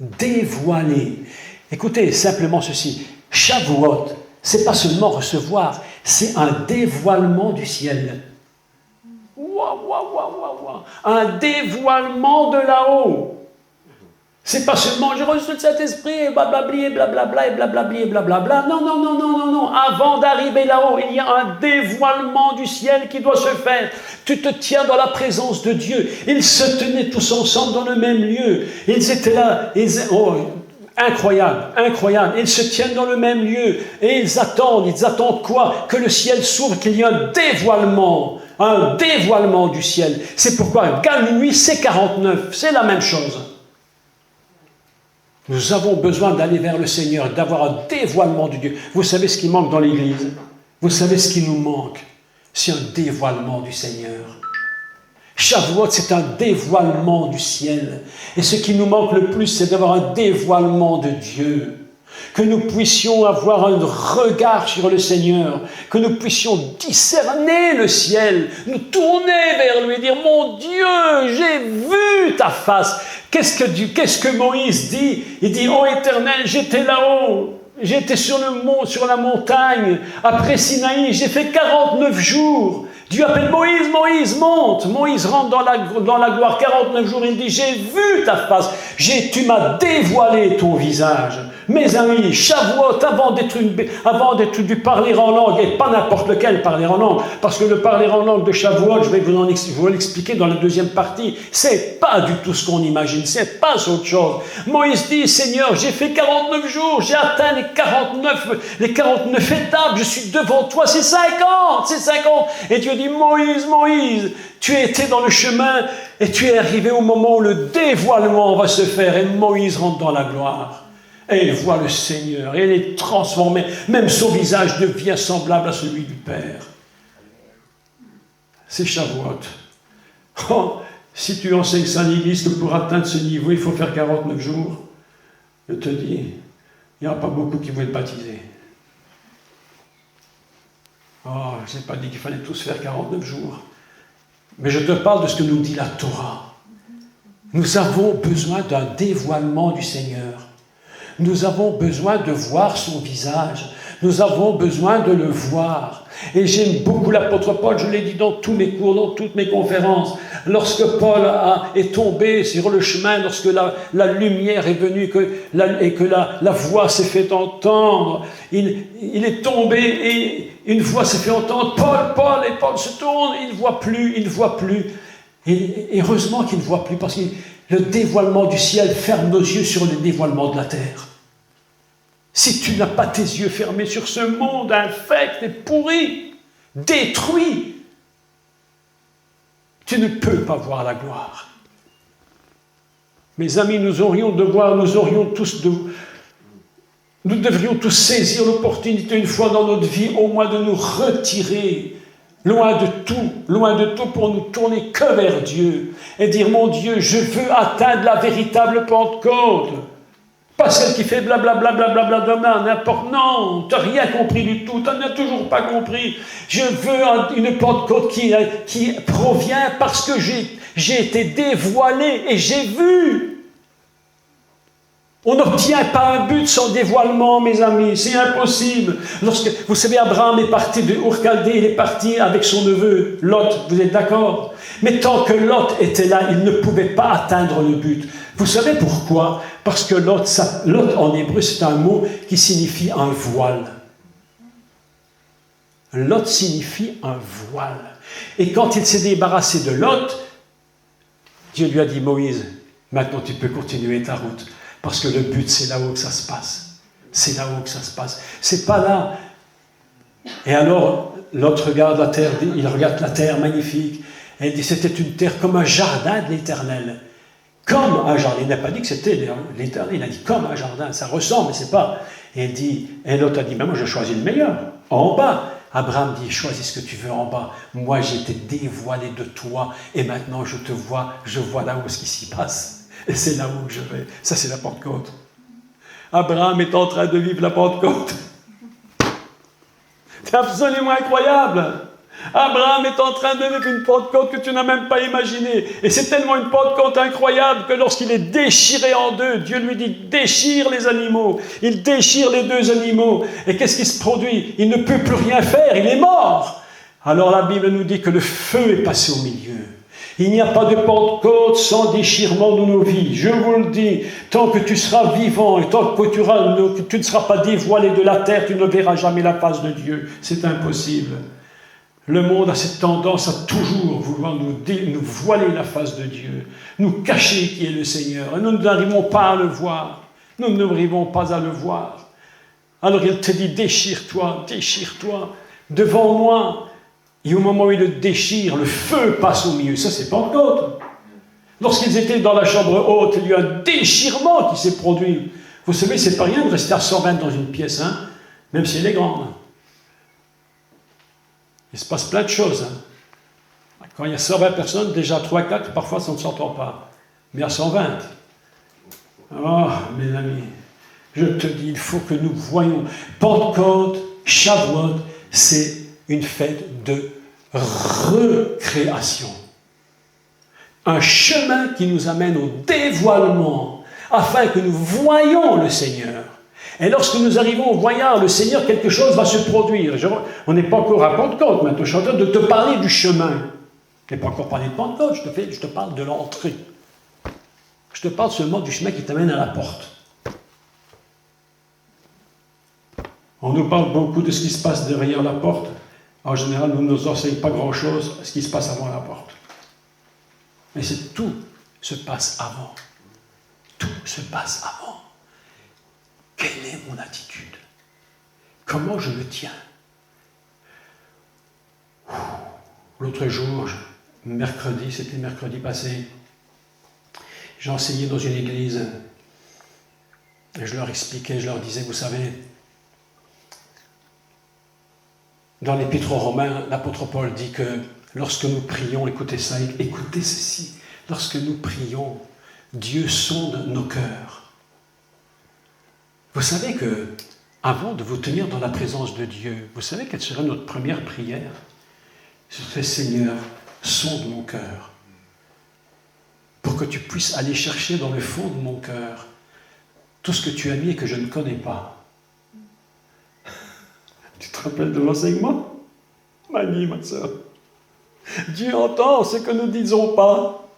Dévoiler. Écoutez simplement ceci. Shavuot, c'est pas seulement recevoir, c'est un dévoilement du ciel. Un dévoilement de là-haut. C'est pas seulement j'ai reçu le Saint-Esprit et blablabli et blablabla et blablabli et blablabla. Non. Avant d'arriver là-haut, il y a un dévoilement du ciel qui doit se faire. Tu te tiens dans la présence de Dieu. Ils se tenaient tous ensemble dans le même lieu. Ils étaient là. Incroyable. Ils se tiennent dans le même lieu et ils attendent quoi? Que le ciel s'ouvre, qu'il y ait un dévoilement du ciel. C'est pourquoi Galoui, c'est 49, c'est la même chose. Nous avons besoin d'aller vers le Seigneur, d'avoir un dévoilement de Dieu. Vous savez ce qui manque dans l'Église? Vous savez ce qui nous manque? C'est un dévoilement du Seigneur. Shavuot, c'est un dévoilement du ciel. Et ce qui nous manque le plus, c'est d'avoir un dévoilement de Dieu. Que nous puissions avoir un regard sur le Seigneur, que nous puissions discerner le ciel, nous tourner vers lui et dire « Mon Dieu, j'ai vu ta face !» Qu'est-ce que Moïse dit? Il dit « Ô Éternel, j'étais là-haut, j'étais sur le mont, sur la montagne, après Sinaï, j'ai fait 49 jours. » Dieu appelle Moïse, Moïse, monte. Moïse rentre dans la gloire 49 jours. Il dit, j'ai vu ta face. Tu m'as dévoilé ton visage. Mes amis, Shavuot, avant d'être du parler en langue, et pas n'importe lequel parler en langue, parce que le parler en langue de Shavuot, je vais vous l'expliquer dans la deuxième partie, c'est pas du tout ce qu'on imagine, c'est pas autre chose. Moïse dit, Seigneur, j'ai fait 49 jours, j'ai atteint les 49 étapes, je suis devant toi, c'est 50. Et Dieu dit, Moïse, tu étais dans le chemin et tu es arrivé au moment où le dévoilement va se faire et Moïse rentre dans la gloire. Et il voit le Seigneur, et il est transformé, même son visage devient semblable à celui du Père. C'est Shavuot. Oh, si tu enseignes ça à l'Église que pour atteindre ce niveau, il faut faire 49 jours, je te dis, il n'y en a pas beaucoup qui vont être baptisés. Oh, je n'ai pas dit qu'il fallait tous faire 49 jours. Mais je te parle de ce que nous dit la Torah. Nous avons besoin d'un dévoilement du Seigneur. Nous avons besoin de voir son visage. Nous avons besoin de le voir. Et j'aime beaucoup l'apôtre Paul, je l'ai dit dans tous mes cours, dans toutes mes conférences. Lorsque Paul est tombé sur le chemin, lorsque la lumière est venue et que la voix s'est fait entendre, il est tombé et une voix s'est fait entendre. Paul, et Paul se tourne, il ne voit plus. Et heureusement qu'il ne voit plus, parce que le dévoilement du ciel ferme nos yeux sur le dévoilement de la terre. Si tu n'as pas tes yeux fermés sur ce monde infect et pourri, détruit, tu ne peux pas voir la gloire. Mes amis, nous devrions tous saisir l'opportunité une fois dans notre vie, au moins de nous retirer loin de tout pour nous tourner que vers Dieu et dire, mon Dieu, je veux atteindre la véritable Pentecôte. Pas celle qui fait blablabla, n'importe. Non, tu n'as rien compris du tout, tu n'en as toujours pas compris. Je veux une Pentecôte qui provient parce que j'ai été dévoilé et j'ai vu. On n'obtient pas un but sans dévoilement, mes amis, c'est impossible. Vous savez, Abraham est parti de Ur-Chaldée, il est parti avec son neveu, Lot, vous êtes d'accord? Mais tant que Lot était là, il ne pouvait pas atteindre le but. Vous savez pourquoi? Parce que Lot en hébreu, c'est un mot qui signifie un voile. Lot signifie un voile. Et quand il s'est débarrassé de Lot, Dieu lui a dit, Moïse, maintenant tu peux continuer ta route. Parce que le but, c'est là-haut que ça se passe. C'est là-haut que ça se passe. C'est pas là. Et alors, l'autre regarde la terre, il regarde la terre magnifique. Et il dit, c'était une terre comme un jardin de l'Éternel. Comme un jardin. Il n'a pas dit que c'était l'Éternel, il a dit comme un jardin. Ça ressemble, mais c'est pas. Et l'autre a dit, mais moi, je choisis le meilleur. En bas. Abraham dit, choisis ce que tu veux en bas. Moi, j'ai été dévoilé de toi. Et maintenant, je vois là-haut ce qui s'y passe. Et c'est là où je vais. Ça, c'est la Pentecôte. Abraham est en train de vivre la Pentecôte. absolument incroyable. Abraham est en train de vivre une Pentecôte que tu n'as même pas imaginée. Et c'est tellement une Pentecôte incroyable que lorsqu'il est déchiré en deux, Dieu lui dit déchire les animaux. Il déchire les deux animaux. Et qu'est-ce qui se produit? Il ne peut plus rien faire, il est mort. Alors la Bible nous dit que le feu est passé au milieu. Il n'y a pas de Pentecôte sans déchirement de nos vies. Je vous le dis, tant que tu seras vivant et tant que tu ne seras pas dévoilé de la terre, tu ne verras jamais la face de Dieu. C'est impossible. Le monde a cette tendance à toujours vouloir nous voiler la face de Dieu, nous cacher qui est le Seigneur. Et nous n'arrivons pas à le voir. Nous n'arrivons pas à le voir. Alors il te dit, déchire-toi devant moi. Et au moment où il le déchire, le feu passe au milieu. Ça, c'est Pentecôte. Lorsqu'ils étaient dans la chambre haute, il y a eu un déchirement qui s'est produit. Vous savez, c'est pas rien de rester à 120 dans une pièce, hein, même si elle est grande. Il se passe plein de choses. Hein. Quand il y a 120 personnes, déjà 3-4, parfois ça ne s'entend pas. Mais à 120. Oh, mes amis, je te dis, il faut que nous voyions. Pentecôte, Shavuot, c'est une fête de recréation. Un chemin qui nous amène au dévoilement, afin que nous voyions le Seigneur. Et lorsque nous arrivons au voyant le Seigneur, quelque chose va se produire. On n'est pas encore à Pentecôte, maintenant je suis en train de te parler du chemin. Je n'ai pas encore parlé de Pentecôte, je te parle de l'entrée. Je te parle seulement du chemin qui t'amène à la porte. On nous parle beaucoup de ce qui se passe derrière la porte. En général, nous ne nous enseignons pas grand-chose à ce qui se passe avant la porte. Mais tout se passe avant. Tout se passe avant. Quelle est mon attitude? Comment je me tiens? L'autre jour, mercredi, c'était mercredi passé, j'ai enseigné dans une église et je leur expliquais, je leur disais, vous savez, dans l'Épître aux Romains, l'apôtre Paul dit que lorsque nous prions, écoutez ça, écoutez ceci, lorsque nous prions, Dieu sonde nos cœurs. Vous savez que, avant de vous tenir dans la présence de Dieu, vous savez quelle serait notre première prière? Ce serait, Seigneur, sonde mon cœur, pour que tu puisses aller chercher dans le fond de mon cœur tout ce que tu as mis et que je ne connais pas. Tu te rappelles de l'enseignement? Manie, ma soeur. Dieu entend ce que nous ne disons pas.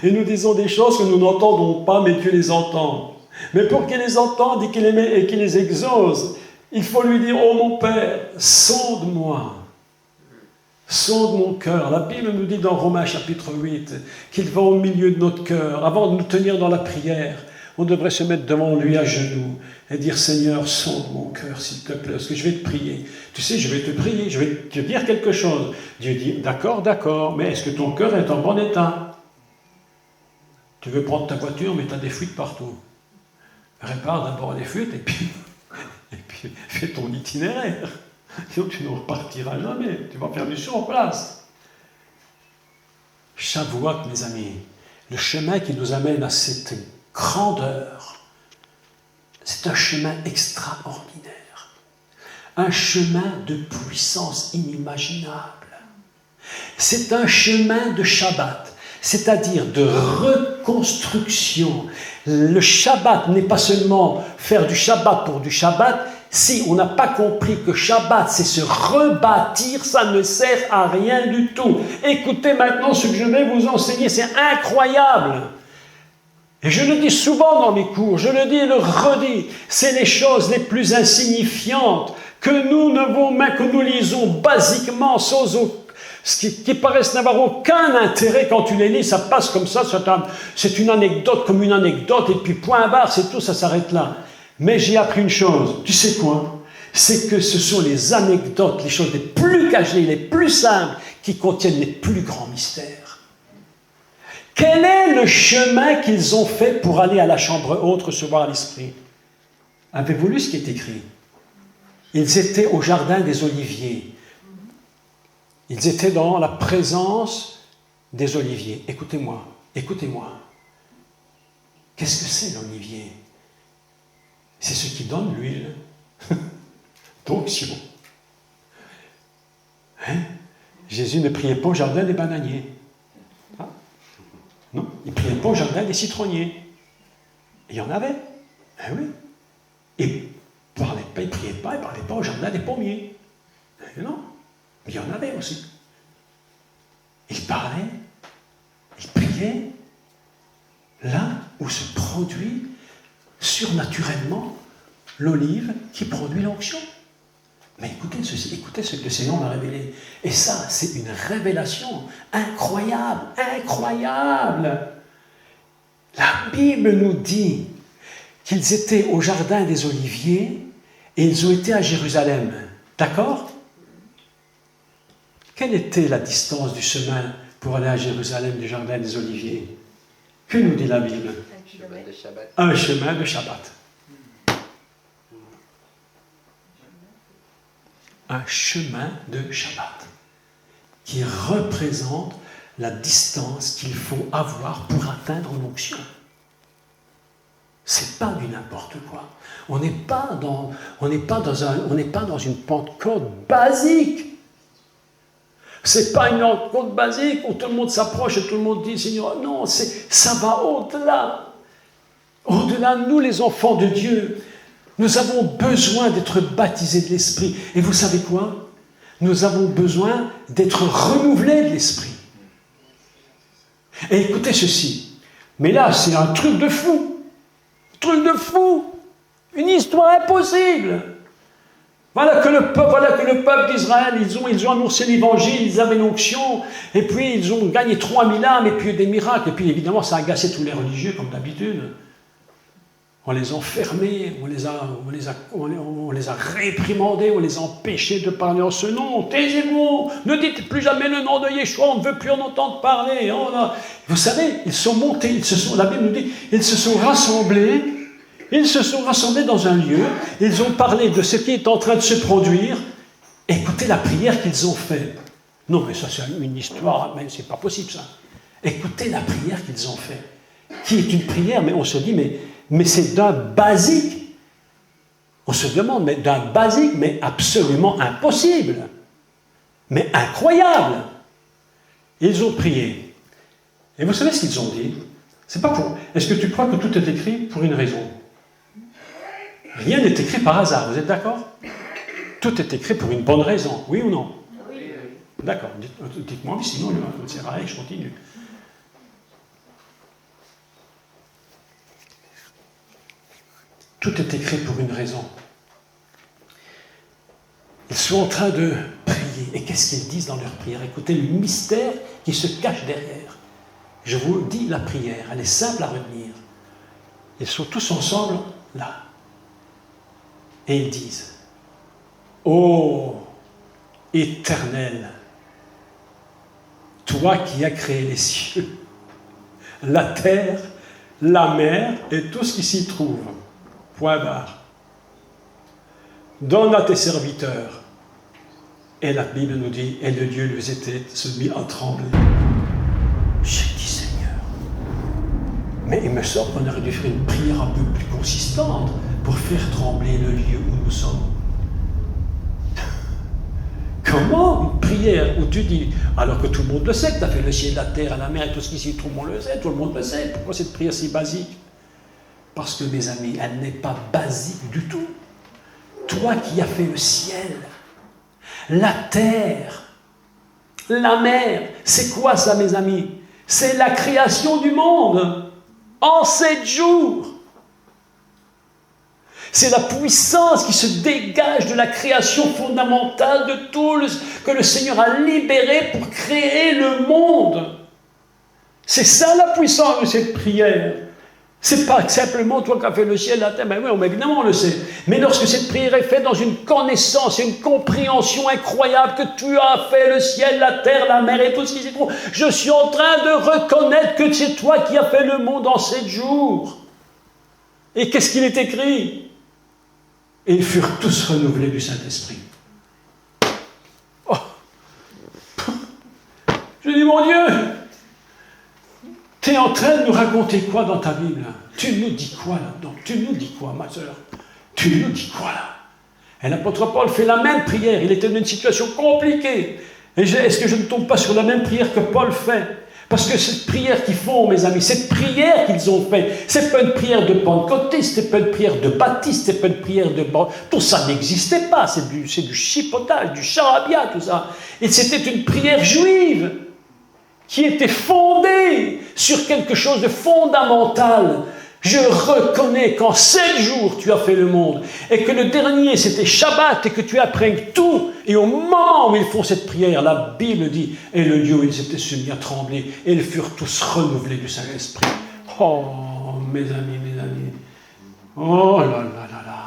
Et nous disons des choses que nous n'entendons pas, mais Dieu les entend. Mais pour qu'il les entende et qu'il les exauce, il faut lui dire, oh mon Père, sonde-moi. Sonde mon cœur. La Bible nous dit dans Romains chapitre 8 qu'il va au milieu de notre cœur. Avant de nous tenir dans la prière, on devrait se mettre devant lui à genoux et dire, Seigneur, sonde mon cœur, s'il te plaît, parce que je vais te prier. Tu sais, je vais te prier, je vais te dire quelque chose. Dieu dit, d'accord, mais est-ce que ton cœur est en bon état? Tu veux prendre ta voiture, mais tu as des fuites partout. Répare d'abord les fuites et puis fais ton itinéraire. Sinon tu ne repartiras jamais. Tu vas faire du sur place. Shavuot, mes amis, le chemin qui nous amène à cette grandeur, c'est un chemin extraordinaire. Un chemin de puissance inimaginable. C'est un chemin de Shabbat, c'est-à-dire de reconstruction. Le Shabbat n'est pas seulement faire du Shabbat pour du Shabbat. Si on n'a pas compris que Shabbat, c'est se rebâtir, ça ne sert à rien du tout. Écoutez maintenant ce que je vais vous enseigner, c'est incroyable. Et je le dis souvent dans mes cours, je le dis et le redis, c'est les choses les plus insignifiantes que nous lisons basiquement qui paraissent n'avoir aucun intérêt quand tu les lis, ça passe comme ça, c'est une anecdote comme une anecdote, et puis point barre, c'est tout, ça s'arrête là. Mais j'ai appris une chose, tu sais quoi? C'est que ce sont les anecdotes, les choses les plus cachées, les plus simples, qui contiennent les plus grands mystères. Quel est le chemin qu'ils ont fait pour aller à la chambre haute recevoir l'Esprit? Avez-vous lu ce qui est écrit? Ils étaient au jardin des Oliviers. Ils étaient dans la présence des oliviers. Écoutez-moi. Qu'est-ce que c'est l'olivier? C'est ce qui donne l'huile d'onction. Hein? Jésus ne priait pas au jardin des bananiers. Ah. Non, il ne priait pas au jardin des citronniers. Il y en avait. Eh oui. Et il ne priait pas au jardin des pommiers. Eh non. Il y en avait aussi. Il parlait, il priait là où se produit surnaturellement l'olive qui produit l'onction. Mais écoutez ce que le Seigneur m'a révélé. Et ça, c'est une révélation incroyable, incroyable. La Bible nous dit qu'ils étaient au jardin des Oliviers et ils ont été à Jérusalem. D'accord? Quelle était la distance du chemin pour aller à Jérusalem du jardin des Oliviers? Que nous dit la Bible? Un chemin de Shabbat. Un chemin de Shabbat qui représente la distance qu'il faut avoir pour atteindre l'onction. C'est pas du n'importe quoi. On n'est pas dans une Pentecôte basique. C'est pas une Pentecôte basique où tout le monde s'approche et tout le monde dit Seigneur. Non, ça va au-delà. Au-delà, nous les enfants de Dieu, nous avons besoin d'être baptisés de l'Esprit. Et vous savez quoi? Nous avons besoin d'être renouvelés de l'Esprit. Et écoutez ceci. Mais là, c'est un truc de fou. Truc de fou. Une histoire impossible. Voilà que le peuple d'Israël, ils ont annoncé l'évangile, ils avaient l'onction, et puis ils ont gagné 3000 âmes, et puis des miracles. Et puis évidemment, ça a agacé tous les religieux, comme d'habitude. On les a enfermés, on les a réprimandés, on les a empêchés de parler en ce nom. Taisez-vous, ne dites plus jamais le nom de Yeshua, on ne veut plus en entendre parler. Vous savez, ils sont montés, la Bible nous dit, ils se sont rassemblés dans un lieu, ils ont parlé de ce qui est en train de se produire. Écoutez la prière qu'ils ont faite. Non, mais ça c'est une histoire, mais c'est pas possible ça. Écoutez la prière qu'ils ont faite. Qui est une prière, mais on se dit, mais c'est d'un basique. On se demande, mais d'un basique, mais absolument impossible. Mais incroyable. Ils ont prié. Et vous savez ce qu'ils ont dit? C'est pas pour. Est-ce que tu crois que tout est écrit pour une raison? Rien n'est écrit par hasard, vous êtes d'accord? Tout est écrit pour une bonne raison, oui ou non? Oui. D'accord, dites-moi, sinon je ne sais rien, je continue. Tout est écrit pour une raison. Ils sont en train de prier. Et qu'est-ce qu'ils disent dans leur prière? Écoutez le mystère qui se cache derrière. Je vous dis la prière, elle est simple à retenir. Ils sont tous ensemble là. Et ils disent, ô Éternel, toi qui as créé les cieux, la terre, la mer et tout ce qui s'y trouve, point barre. Donne à tes serviteurs. Et la Bible nous dit, et le Dieu lui était se mit à trembler. J'ai dit Seigneur. Mais il me semble qu'on aurait dû faire une prière un peu plus consistante pour faire trembler le lieu où nous sommes. Comment une prière où tu dis, alors que tout le monde le sait, que tu as fait le ciel, la terre, la mer et tout ce qui s'y trouve, on le sait, tout le monde le sait. Pourquoi cette prière si basique? Parce que, mes amis, elle n'est pas basique du tout. Toi qui as fait le ciel, la terre, la mer, c'est quoi ça, mes amis? C'est la création du monde en 7 jours. C'est la puissance qui se dégage de la création fondamentale de tout que le Seigneur a libéré pour créer le monde. C'est ça la puissance de cette prière. C'est pas simplement toi qui as fait le ciel, la terre, ben oui, évidemment on le sait. Mais lorsque cette prière est faite dans une connaissance et une compréhension incroyable que tu as fait le ciel, la terre, la mer et tout ce qui s'y trouve, je suis en train de reconnaître que c'est toi qui as fait le monde en 7 jours. Et qu'est-ce qu'il est écrit? Et ils furent tous renouvelés du Saint-Esprit. Oh. Je dis, mon Dieu, tu es en train de nous raconter quoi dans ta Bible? Tu nous dis quoi là-dedans? Tu nous dis quoi, ma sœur? Tu nous dis quoi là? Et l'apôtre Paul fait la même prière. Il était dans une situation compliquée. Est-ce que je ne tombe pas sur la même prière que Paul fait? Parce que cette prière qu'ils font, mes amis, cette prière qu'ils ont faite, c'est pas une prière de pentecôtiste, c'est pas une prière de baptiste, c'est pas une prière de... Tout ça n'existait pas, c'est du chipotage, du charabia, tout ça. Et c'était une prière juive qui était fondée sur quelque chose de fondamental. Je reconnais qu'en 7 jours tu as fait le monde et que le dernier c'était Shabbat et que tu imprègnes tout. Et au moment où ils font cette prière, la Bible dit, et le lieu où ils étaient se mit à trembler et ils furent tous renouvelés du Saint-Esprit. Oh, mes amis, oh là là là là.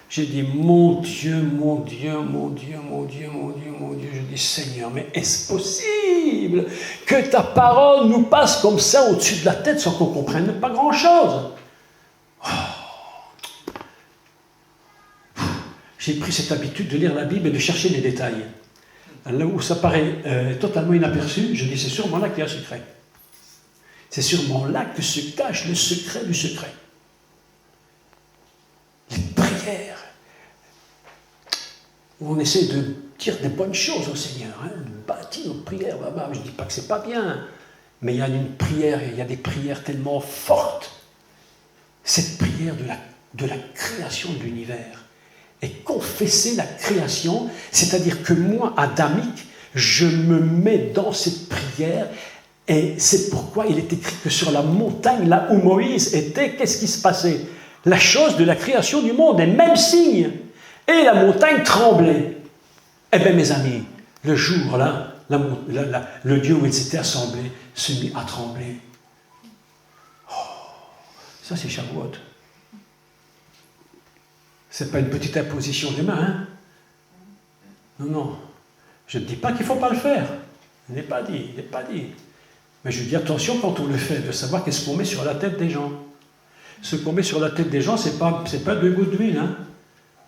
J'ai dit, mon Dieu, mon Dieu, mon Dieu, mon Dieu, mon Dieu, mon Dieu. Je dis, Seigneur, mais est-ce possible que ta parole nous passe comme ça au-dessus de la tête sans qu'on comprenne pas grand-chose? J'ai pris cette habitude de lire la Bible et de chercher les détails. Là où ça paraît totalement inaperçu, je dis, c'est sûrement là qu'il y a un secret. C'est sûrement là que se cache le secret du secret. Les prières, où on essaie de dire des bonnes choses au Seigneur, bâtir nos prières, je ne dis pas que c'est pas bien, mais il y a une prière, il y a des prières tellement fortes. Cette prière de la création de l'univers, et confesser la création, c'est-à-dire que moi, adamique, je me mets dans cette prière, et c'est pourquoi il est écrit que sur la montagne, là où Moïse était, qu'est-ce qui se passait? La chose de la création du monde, les mêmes signes. Et la montagne tremblait. Eh bien, mes amis, le jour, là, le lieu où ils s'étaient assemblés se mit à trembler. Oh, ça, c'est Shavuot. C'est pas une petite imposition des mains, hein? Non, non. Je ne dis pas qu'il ne faut pas le faire. Je n'ai pas dit, Mais je dis attention quand on le fait, de savoir qu'est-ce qu'on met sur la tête des gens. Ce qu'on met sur la tête des gens, ce n'est pas 2 gouttes d'huile. Hein.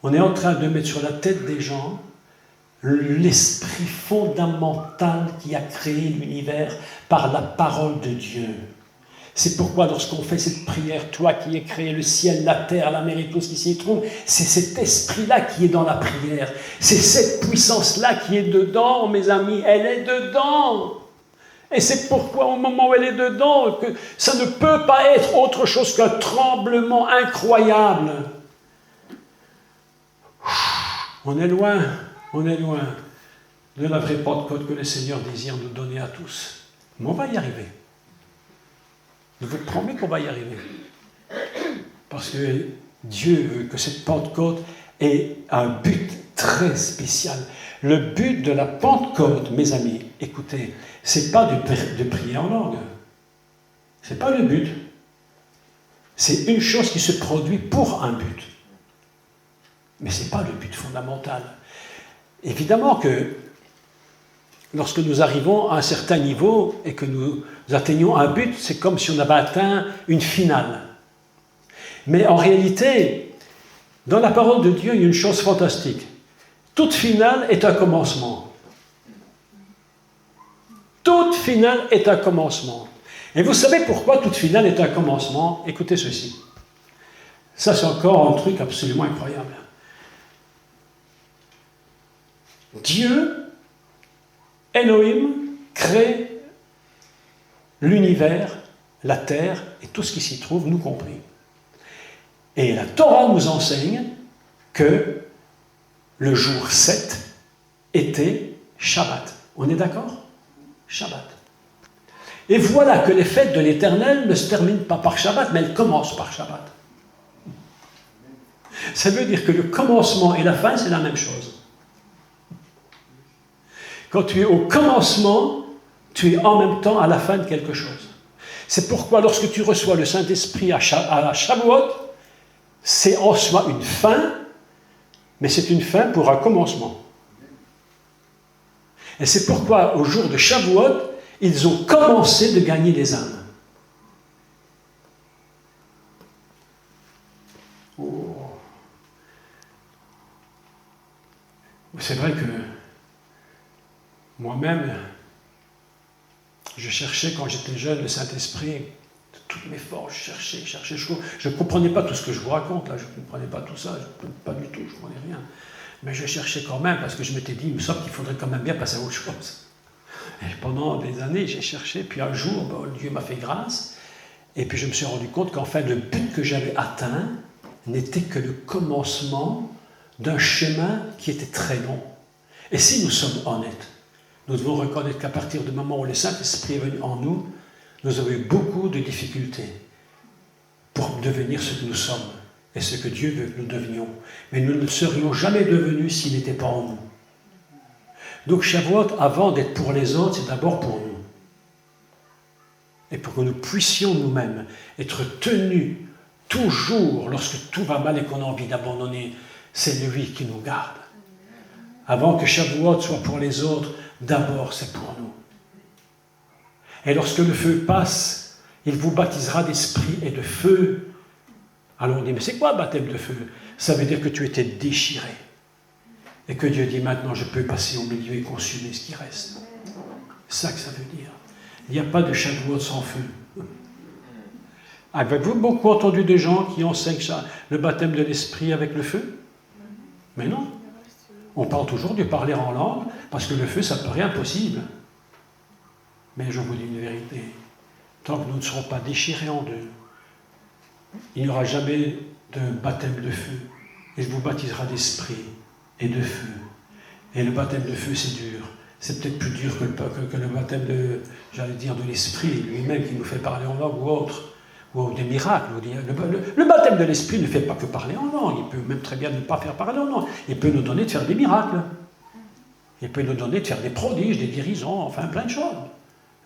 On est en train de mettre sur la tête des gens l'esprit fondamental qui a créé l'univers par la parole de Dieu. C'est pourquoi lorsqu'on fait cette prière, toi qui as créé le ciel, la terre, la mer et tout ce qui s'y trouve, c'est cet esprit-là qui est dans la prière. C'est cette puissance-là qui est dedans, mes amis. Elle est dedans. Et c'est pourquoi au moment où elle est dedans, que ça ne peut pas être autre chose qu'un tremblement incroyable. On est loin de la vraie Pentecôte que le Seigneur désire nous donner à tous. Mais on va y arriver. Je vous promets qu'on va y arriver. Parce que Dieu veut que cette Pentecôte ait un but très spécial. Le but de la Pentecôte, mes amis, écoutez, c'est pas de prier en langue. C'est pas le but. C'est une chose qui se produit pour un but. Mais c'est pas le but fondamental. Évidemment que lorsque nous arrivons à un certain niveau et que nous atteignons un but, c'est comme si on avait atteint une finale. Mais en réalité, dans la parole de Dieu, il y a une chose fantastique. Toute finale est un commencement. Toute finale est un commencement. Et vous savez pourquoi toute finale est un commencement? Écoutez ceci. Ça, c'est encore un truc absolument incroyable. Dieu, Elohim, crée l'univers, la terre et tout ce qui s'y trouve, nous compris. Et la Torah nous enseigne que le jour 7 était Shabbat. On est d'accord? Shabbat. Et voilà que les fêtes de l'Éternel ne se terminent pas par Shabbat, mais elles commencent par Shabbat. Ça veut dire que le commencement et la fin, c'est la même chose. Quand tu es au commencement, tu es en même temps à la fin de quelque chose. C'est pourquoi lorsque tu reçois le Saint-Esprit à la Shavuot, c'est en soi une fin, mais c'est une fin pour un commencement. Et c'est pourquoi au jour de Shavuot, ils ont commencé de gagner des âmes. Oh. C'est vrai que moi-même, je cherchais quand j'étais jeune le Saint-Esprit, de toutes mes forces, je cherchais. Je ne comprenais pas tout ce que je vous raconte, là, je ne comprenais pas tout ça, pas du tout, je ne comprenais rien. Mais je cherchais quand même, parce que je m'étais dit, il me semble qu'il faudrait quand même bien passer à autre chose. Et pendant des années, j'ai cherché, puis un jour, bon, Dieu m'a fait grâce, et puis je me suis rendu compte qu'en fait, le but que j'avais atteint n'était que le commencement d'un chemin qui était très long. Et si nous sommes honnêtes, nous devons reconnaître qu'à partir du moment où le Saint-Esprit est venu en nous, nous avons eu beaucoup de difficultés pour devenir ce que nous sommes et ce que Dieu veut que nous devenions. Mais nous ne serions jamais devenus s'il n'était pas en nous. Donc Shavuot, avant d'être pour les autres, c'est d'abord pour nous. Et pour que nous puissions nous-mêmes être tenus toujours, lorsque tout va mal et qu'on a envie d'abandonner, c'est lui qui nous garde. Avant que Shavuot soit pour les autres, d'abord c'est pour nous. Et lorsque le feu passe, il vous baptisera d'esprit et de feu. Alors on dit, mais c'est quoi baptême de feu? Ça veut dire que tu étais déchiré. Et que Dieu dit, maintenant je peux passer au milieu et consumer ce qui reste. C'est ça que ça veut dire. Il n'y a pas de Shavuot sans feu. Avez-vous beaucoup entendu de gens qui enseignent le baptême de l'esprit avec le feu? Mais non. On parle toujours de parler en langue, parce que le feu, ça paraît impossible. Mais je vous dis une vérité. Tant que nous ne serons pas déchirés en deux, il n'y aura jamais de baptême de feu. Il vous baptisera d'esprit et de feu. Et le baptême de feu, c'est dur. C'est peut-être plus dur que le baptême de, j'allais dire, de l'esprit lui-même qui nous fait parler en langue ou autre, ou des miracles. Le baptême de l'esprit ne fait pas que parler en langue. Il peut même très bien ne pas faire parler en langue. Il peut nous donner de faire des miracles. Il peut nous donner de faire des prodiges, des guérisons, enfin plein de choses.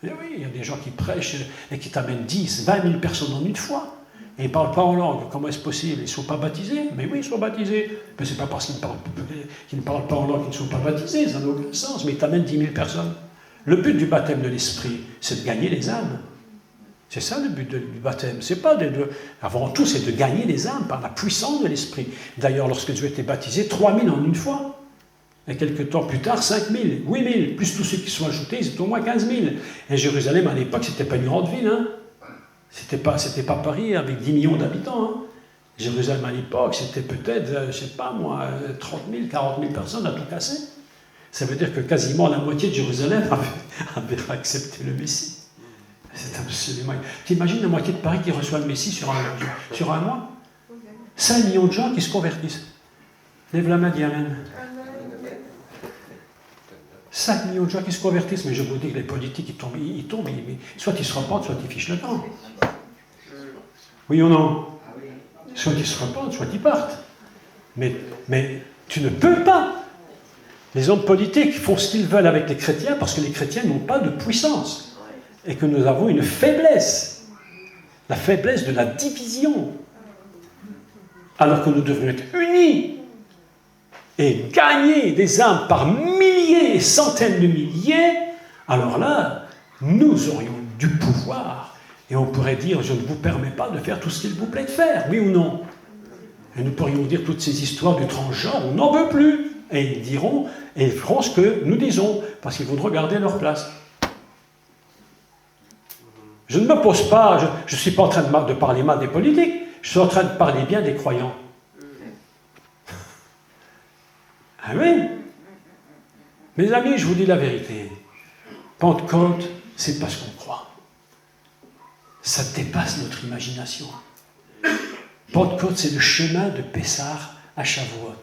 Et oui, il y a des gens qui prêchent et qui t'amènent 10, 20 000 personnes en une fois. Et ils ne parlent pas en langue. Comment est-ce possible? Ils ne sont pas baptisés? Mais oui, ils sont baptisés. Mais ce n'est pas parce qu'ils ne parlent pas en langue qu'ils ne sont pas baptisés. Ça n'a aucun sens. Mais ils t'amènent 10 000 personnes. Le but du baptême de l'esprit, c'est de gagner les âmes. C'est ça le but du baptême. C'est pas avant tout, c'est de gagner les âmes par la puissance de l'esprit. D'ailleurs, lorsque Dieu était baptisé, 3 000 en une fois. Et quelques temps plus tard, 5 000, 8 000, plus tous ceux qui sont ajoutés, ils étaient au moins 15 000. Et Jérusalem, à l'époque, ce n'était pas une grande ville. Hein. C'était pas Paris avec 10 millions d'habitants. Hein. Jérusalem, à l'époque, c'était peut-être, je ne sais pas moi, 30 000, 40 000 personnes à tout casser. Ça veut dire que quasiment la moitié de Jérusalem avait accepté le Messie. C'est absolument... T'imagines la moitié de Paris qui reçoit le Messie sur un mois? 5 millions de gens qui se convertissent. Lève la main, dis Amen. 5 millions de gens qui se convertissent, mais je vous dis que les politiques, ils tombent, soit ils se repentent, soit ils fichent le camp. Oui ou non? Soit ils se repentent, soit ils partent. Mais tu ne peux pas. Les hommes politiques font ce qu'ils veulent avec les chrétiens parce que les chrétiens n'ont pas de puissance. Et que nous avons une faiblesse. La faiblesse de la division. Alors que nous devrions être unis. Et gagner des âmes par milliers et centaines de milliers, alors là, nous aurions du pouvoir. Et on pourrait dire, je ne vous permets pas de faire tout ce qu'il vous plaît de faire, oui ou non? Et nous pourrions dire toutes ces histoires du transgenre, on n'en veut plus. Et ils diront, et ils feront ce que nous disons, parce qu'ils vont regarder leur place. Je ne me pose pas, je ne suis pas en train de parler mal des politiques, je suis en train de parler bien des croyants. Ah oui? Mes amis, je vous dis la vérité. Pentecôte, c'est pas ce qu'on croit. Ça dépasse notre imagination. Pentecôte, c'est le chemin de Pessah à Shavuot.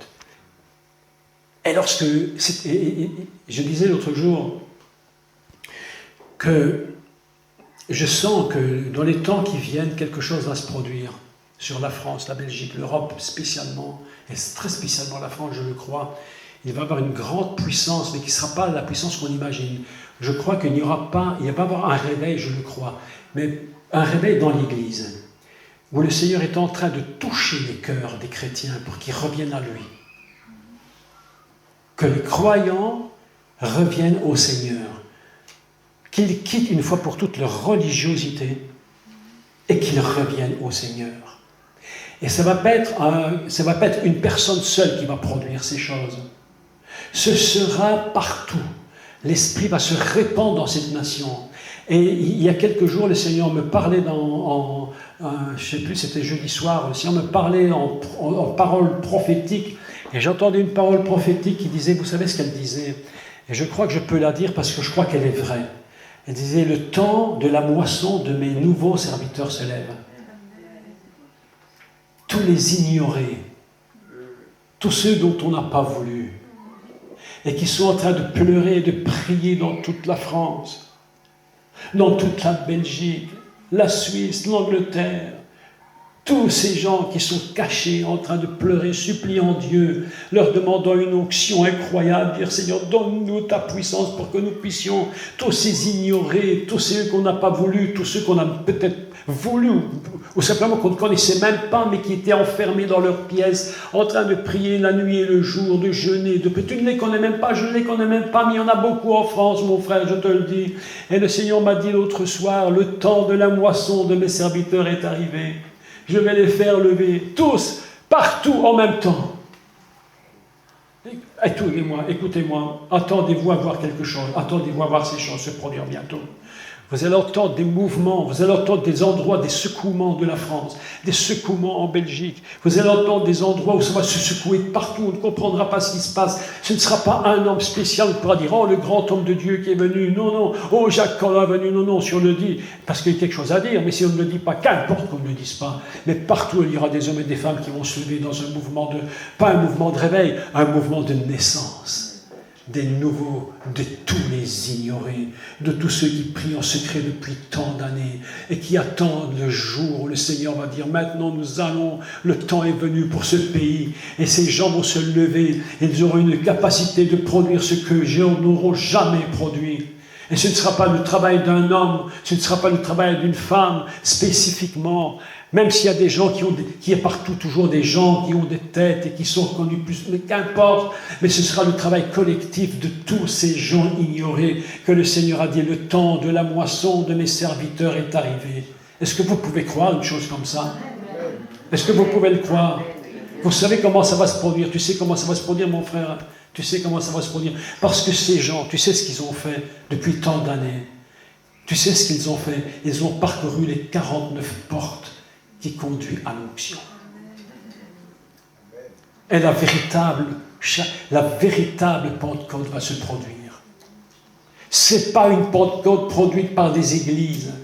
Et lorsque... je disais l'autre jour que je sens que dans les temps qui viennent, quelque chose va se produire sur la France, la Belgique, l'Europe spécialement, et très spécialement la France, je le crois. Il va y avoir une grande puissance, mais qui ne sera pas la puissance qu'on imagine. Je crois qu'il va y avoir un réveil, je le crois, mais un réveil dans l'Église, où le Seigneur est en train de toucher les cœurs des chrétiens pour qu'ils reviennent à lui. Que les croyants reviennent au Seigneur, qu'ils quittent une fois pour toutes leur religiosité et qu'ils reviennent au Seigneur. Et ça va pas être une personne seule qui va produire ces choses. Ce sera partout. L'Esprit va se répandre dans cette nation. Et il y a quelques jours, le Seigneur me parlait je ne sais plus, c'était jeudi soir, le Seigneur me parlait en paroles prophétiques. Et j'entendais une parole prophétique qui disait, vous savez ce qu'elle disait? Et je crois que je peux la dire parce que je crois qu'elle est vraie. Elle disait, le temps de la moisson de mes nouveaux serviteurs se lève. Tous les ignorés, tous ceux dont on n'a pas voulu, et qui sont en train de pleurer et de prier dans toute la France, dans toute la Belgique, la Suisse, l'Angleterre, tous ces gens qui sont cachés en train de pleurer, suppliant Dieu, leur demandant une onction incroyable, dire Seigneur, donne-nous ta puissance pour que nous puissions, tous ces ignorés, tous ceux qu'on n'a pas voulu, tous ceux qu'on a peut-être voulu, ou simplement qu'on ne connaissait même pas, mais qui étaient enfermés dans leur pièce, en train de prier la nuit et le jour, de jeûner, tu ne les connais même pas, je ne les connais même pas, mais il y en a beaucoup en France, mon frère, je te le dis. Et le Seigneur m'a dit l'autre soir, le temps de la moisson de mes serviteurs est arrivé. Je vais les faire lever, tous, partout en même temps. Écoutez-moi, attendez-vous à voir quelque chose, attendez-vous à voir ces choses se produire bientôt. Vous allez entendre des mouvements, vous allez entendre des endroits, des secouements de la France, des secouements en Belgique. Vous allez entendre des endroits où ça va se secouer partout, on ne comprendra pas ce qui se passe. Ce ne sera pas un homme spécial qui pourra dire « Oh, le grand homme de Dieu qui est venu, non, oh, Jacques Collin est venu, non, si on le dit, parce qu'il y a quelque chose à dire, mais si on ne le dit pas, qu'importe qu'on ne le dise pas. Mais partout, il y aura des hommes et des femmes qui vont se lever dans un mouvement pas un mouvement de réveil, un mouvement de naissance. Des nouveaux, de tous les ignorés, de tous ceux qui prient en secret depuis tant d'années et qui attendent le jour où le Seigneur va dire maintenant le temps est venu pour ce pays et ces gens vont se lever, ils auront une capacité de produire ce que les gens n'auront jamais produit. Et ce ne sera pas le travail d'un homme, ce ne sera pas le travail d'une femme spécifiquement, même s'il y a des gens qu'il y a partout toujours des gens qui ont des têtes et qui sont connus plus, mais qu'importe, mais ce sera le travail collectif de tous ces gens ignorés que le Seigneur a dit, le temps de la moisson de mes serviteurs est arrivé. Est-ce que vous pouvez croire une chose comme ça? Est-ce que vous pouvez le croire? Vous savez comment ça va se produire? Tu sais comment ça va se produire, mon frère? Tu sais comment ça va se produire? Parce que ces gens, tu sais ce qu'ils ont fait depuis tant d'années. Tu sais ce qu'ils ont fait? Ils ont parcouru les 49 portes qui conduisent à l'onction. Et la véritable Pentecôte va se produire. Ce n'est pas une Pentecôte produite par des églises.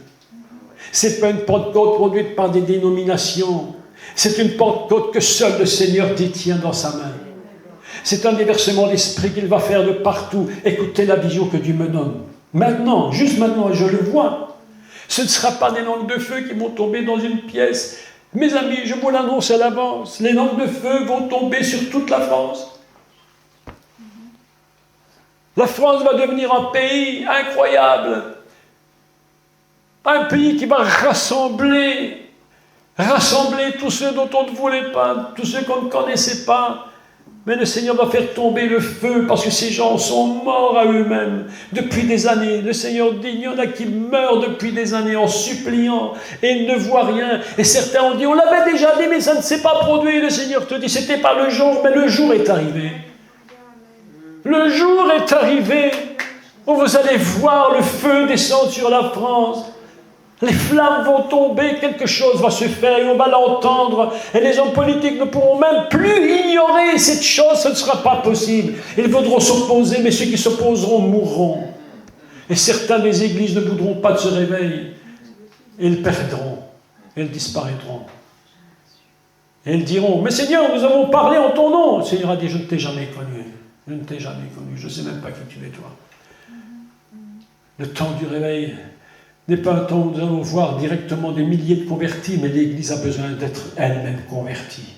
Ce n'est pas une Pentecôte produite par des dénominations. C'est une Pentecôte que seul le Seigneur détient dans sa main. C'est un déversement d'esprit qu'il va faire de partout. Écoutez la vision que Dieu me donne. Maintenant, juste maintenant, je le vois. Ce ne sera pas des langues de feu qui vont tomber dans une pièce. Mes amis, je vous l'annonce à l'avance. Les langues de feu vont tomber sur toute la France. La France va devenir un pays incroyable. Un pays qui va rassembler tous ceux dont on ne voulait pas, tous ceux qu'on ne connaissait pas. Mais le Seigneur va faire tomber le feu parce que ces gens sont morts à eux-mêmes depuis des années. Le Seigneur dit, il y en a qui meurent depuis des années en suppliant et ils ne voient rien. Et certains ont dit, on l'avait déjà dit mais ça ne s'est pas produit. Le Seigneur te dit, c'était pas le jour, mais le jour est arrivé. Le jour est arrivé où vous allez voir le feu descendre sur la France. Les flammes vont tomber, quelque chose va se faire et on va l'entendre. Et les hommes politiques ne pourront même plus ignorer cette chose, ce ne sera pas possible. Ils voudront s'opposer, mais ceux qui s'opposeront mourront. Et certains des églises ne voudront pas de ce réveil. Et ils perdront, et ils disparaîtront. Et ils diront, mais Seigneur, nous avons parlé en ton nom. Le Seigneur a dit, je ne t'ai jamais connu. Je ne t'ai jamais connu, je ne sais même pas qui tu es toi. Le temps du réveil n'est pas un temps où nous allons voir directement des milliers de convertis, mais l'Église a besoin d'être elle-même convertie.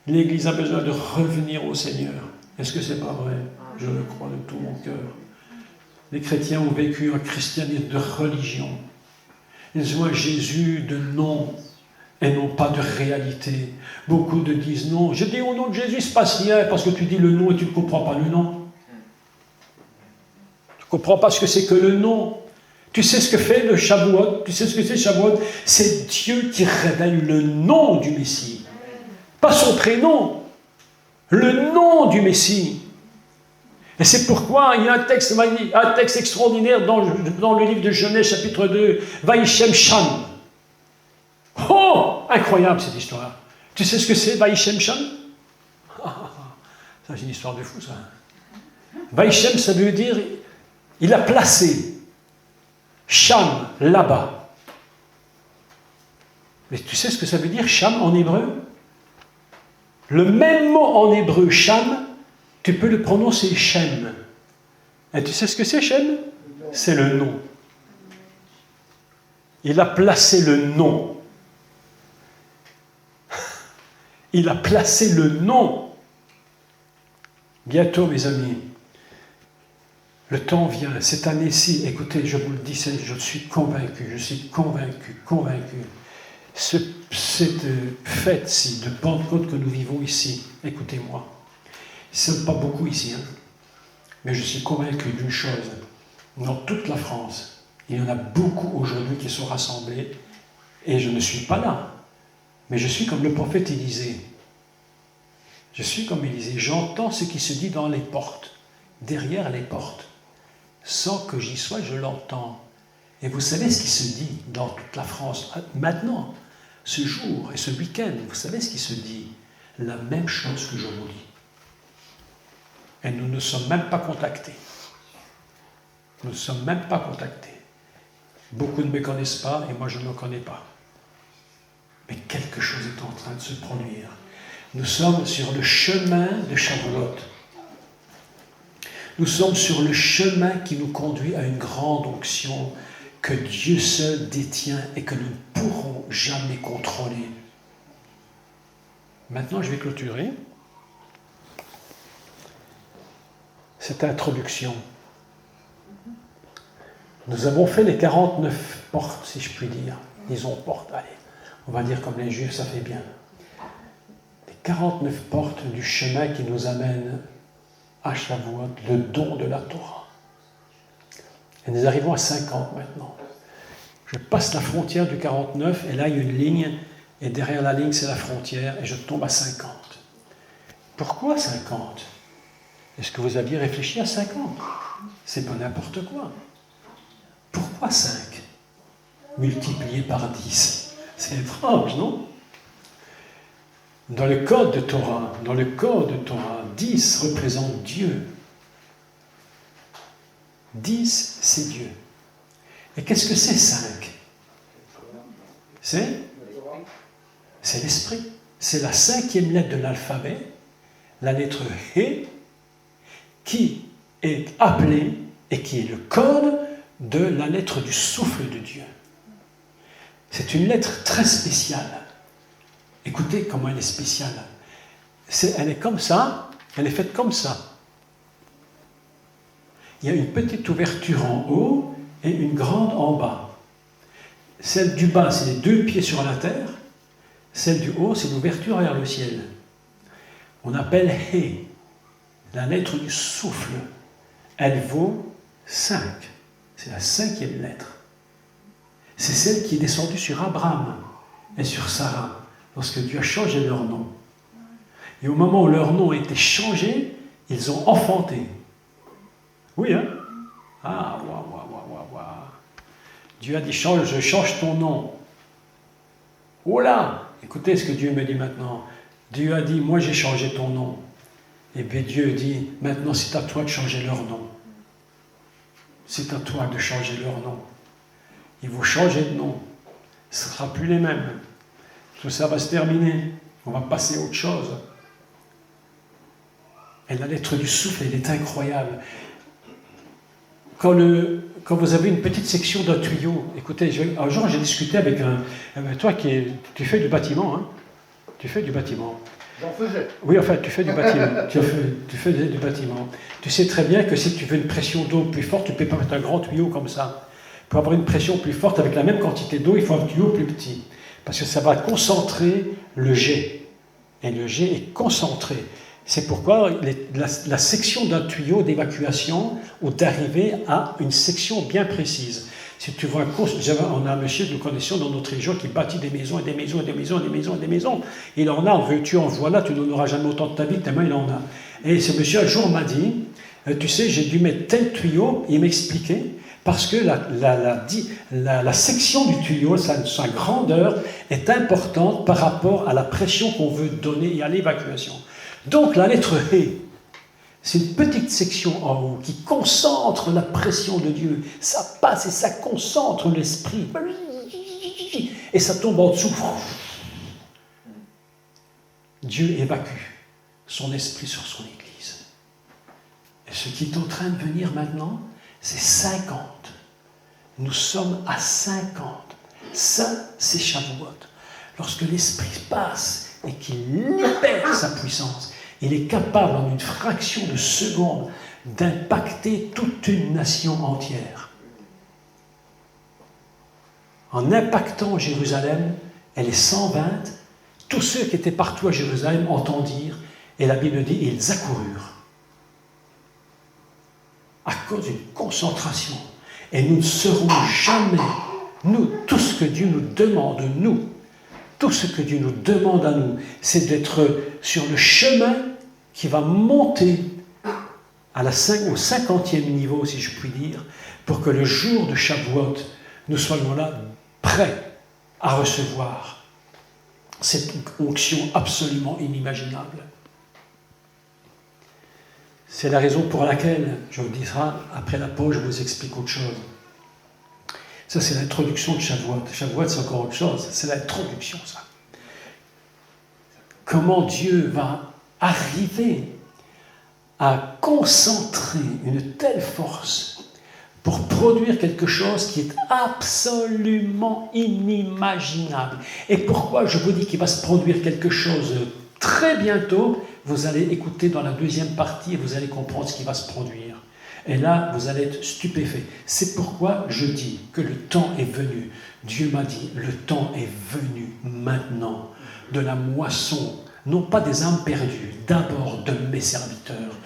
L'Église a besoin de revenir au Seigneur. Est-ce que c'est pas vrai? Je le crois de tout mon cœur. Les chrétiens ont vécu un christianisme de religion. Ils ont un Jésus de nom et non pas de réalité. Beaucoup de disent non. Je dis au nom de Jésus, il ne se passe rien parce que tu dis le nom et tu ne comprends pas le nom. Tu ne comprends pas ce que c'est que le nom. Tu sais ce que fait le Shavuot? Tu sais ce que c'est Shavuot? C'est Dieu qui révèle le nom du Messie. Pas son prénom. Le nom du Messie. Et c'est pourquoi il y a un texte extraordinaire dans le livre de Genèse, chapitre 2, Vaïshem Shan. Oh, incroyable cette histoire. Tu sais ce que c'est, Vaïshem Shan? Ça, c'est une histoire de fou, ça. Vaïchem, ça veut dire, il a placé Cham là-bas. Mais tu sais ce que ça veut dire, Cham, en hébreu? Le même mot en hébreu, Cham, tu peux le prononcer Shem. Et tu sais ce que c'est, Shem? C'est le nom. Il a placé le nom. Il a placé le nom. Bientôt, mes amis, le temps vient. Cette année-ci, écoutez, je vous le dis, je suis convaincu, convaincu. Cette fête-ci de Pentecôte que nous vivons ici, écoutez-moi, ils ne sont pas beaucoup ici, hein, mais je suis convaincu d'une chose, dans toute la France, il y en a beaucoup aujourd'hui qui sont rassemblés, et je ne suis pas là, mais je suis comme le prophète Élisée. Je suis comme Élisée, j'entends ce qui se dit dans les portes, derrière les portes, sans que j'y sois, je l'entends. Et vous savez ce qui se dit dans toute la France, maintenant, ce jour et ce week-end, vous savez ce qui se dit? La même chose que je vous dis. Et nous ne sommes même pas contactés. Nous ne sommes même pas contactés. Beaucoup ne me connaissent pas et moi je ne me connais pas. Mais quelque chose est en train de se produire. Nous sommes sur le chemin de Shavuot. Nous sommes sur le chemin qui nous conduit à une grande onction que Dieu seul détient et que nous ne pourrons jamais contrôler. Maintenant, je vais clôturer cette introduction. Nous avons fait les 49 portes, si je puis dire. Disons portes, allez, on va dire comme les Juifs, ça fait bien. Les 49 portes du chemin qui nous amène à Shavuot, le don de la Torah. Et nous arrivons à 50 maintenant. Je passe la frontière du 49, et là il y a une ligne, et derrière la ligne c'est la frontière, et je tombe à 50. Pourquoi 50? Est-ce que vous aviez réfléchi à 50? C'est pas n'importe quoi. Pourquoi 5 multiplié par 10? C'est étrange, non? Dans le code de Torah, 10 représente Dieu. 10, c'est Dieu. Et qu'est-ce que c'est 5? C'est l'esprit. C'est la 5e lettre de l'alphabet, la lettre He, qui est appelée et qui est le code de la lettre du souffle de Dieu. C'est une lettre très spéciale. Écoutez comment elle est spéciale. Elle est comme ça, elle est faite comme ça. Il y a une petite ouverture en haut et une grande en bas. Celle du bas, c'est les 2 pieds sur la terre. Celle du haut, c'est l'ouverture vers le ciel. On appelle He, la lettre du souffle. Elle vaut 5. C'est la 5e lettre. C'est celle qui est descendue sur Abraham et sur Sarah, lorsque Dieu a changé leur nom. Et au moment où leur nom a été changé, ils ont enfanté. Oui, hein? Ah, waouh. Dieu a dit, je change ton nom. Oh là! Écoutez ce que Dieu me dit maintenant. Dieu a dit, moi j'ai changé ton nom. Et bien Dieu dit, maintenant c'est à toi de changer leur nom. C'est à toi de changer leur nom. Ils vont changer de nom. Ce ne sera plus les mêmes. Tout ça va se terminer. On va passer à autre chose. Et la lettre du souffle, elle est incroyable. Quand vous avez une petite section d'un tuyau, écoutez, un jour j'ai discuté avec toi tu fais du bâtiment, hein? Tu fais du bâtiment. J'en faisais. Oui, enfin, tu fais du bâtiment. tu fais du bâtiment. Tu sais très bien que si tu veux une pression d'eau plus forte, tu ne peux pas mettre un grand tuyau comme ça. Pour avoir une pression plus forte avec la même quantité d'eau, il faut un tuyau plus petit. Parce que ça va concentrer le jet. Et le jet est concentré. C'est pourquoi la section d'un tuyau d'évacuation ou d'arrivée a une section bien précise. Si tu vois, on a un monsieur que nous connaissions dans notre région qui bâtit des maisons et des maisons et des maisons et des maisons et des maisons. Il en a, tu en vois là, tu n'en auras jamais autant de ta vie, tellement il en a. Et ce monsieur un jour m'a dit, tu sais, j'ai dû mettre tel tuyau, il m'expliquait, parce que la section du tuyau, sa grandeur est importante par rapport à la pression qu'on veut donner et à l'évacuation. Donc la lettre He, C'est une petite section en haut qui concentre la pression de Dieu. Ça passe et ça concentre l'esprit. Et ça tombe en dessous. Dieu évacue son esprit sur son Église. Et ce qui est en train de venir maintenant, c'est 50. Nous sommes à 50. Ça, c'est Shavuot. Lorsque l'esprit passe et qu'il libère sa puissance, il est capable en une fraction de seconde d'impacter toute une nation entière. En impactant Jérusalem, elle est 120. Tous ceux qui étaient partout à Jérusalem entendirent, et la Bible dit, ils accoururent. À cause d'une concentration. Et nous ne serons jamais, nous, tout ce que Dieu nous demande, nous, tout ce que Dieu nous demande à nous, c'est d'être sur le chemin qui va monter au 50e niveau, si je puis dire, pour que le jour de Shavuot, nous soyons là, prêts à recevoir cette onction absolument inimaginable. C'est la raison pour laquelle, je vous dirai, après la pause, je vous explique autre chose. Ça, c'est l'introduction de Shavuot. Shavuot, c'est encore autre chose. C'est l'introduction, ça. Comment Dieu va arriver à concentrer une telle force pour produire quelque chose qui est absolument inimaginable. Et pourquoi je vous dis qu'il va se produire quelque chose très bientôt? Vous allez écouter dans la deuxième partie et vous allez comprendre ce qui va se produire. Et là, vous allez être stupéfait. C'est pourquoi je dis que le temps est venu. Dieu m'a dit, le temps est venu maintenant de la moisson, non pas des âmes perdues, d'abord de mes serviteurs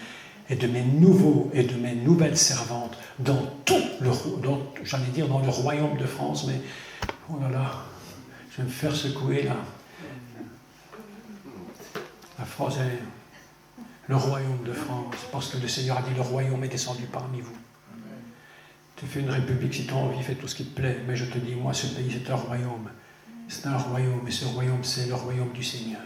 et de mes nouveaux et de mes nouvelles servantes dans tout dans le royaume de France, mais oh là là, je vais me faire secouer là. La phrase est le royaume de France, parce que le Seigneur a dit le royaume est descendu parmi vous. Tu fais une république si tu as envie, fais tout ce qui te plaît, mais je te dis, moi ce pays c'est un royaume. C'est un royaume, et ce royaume c'est le royaume du Seigneur.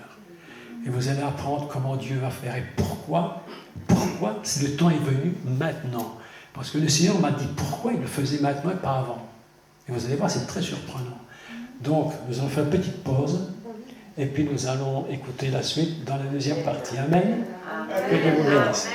Et vous allez apprendre comment Dieu va faire. Et pourquoi le temps est venu maintenant? Parce que le Seigneur m'a dit pourquoi il le faisait maintenant et pas avant. Et vous allez voir, c'est très surprenant. Donc, nous allons faire une petite pause. Et puis nous allons écouter la suite dans la deuxième partie. Amen. Que Dieu vous bénisse.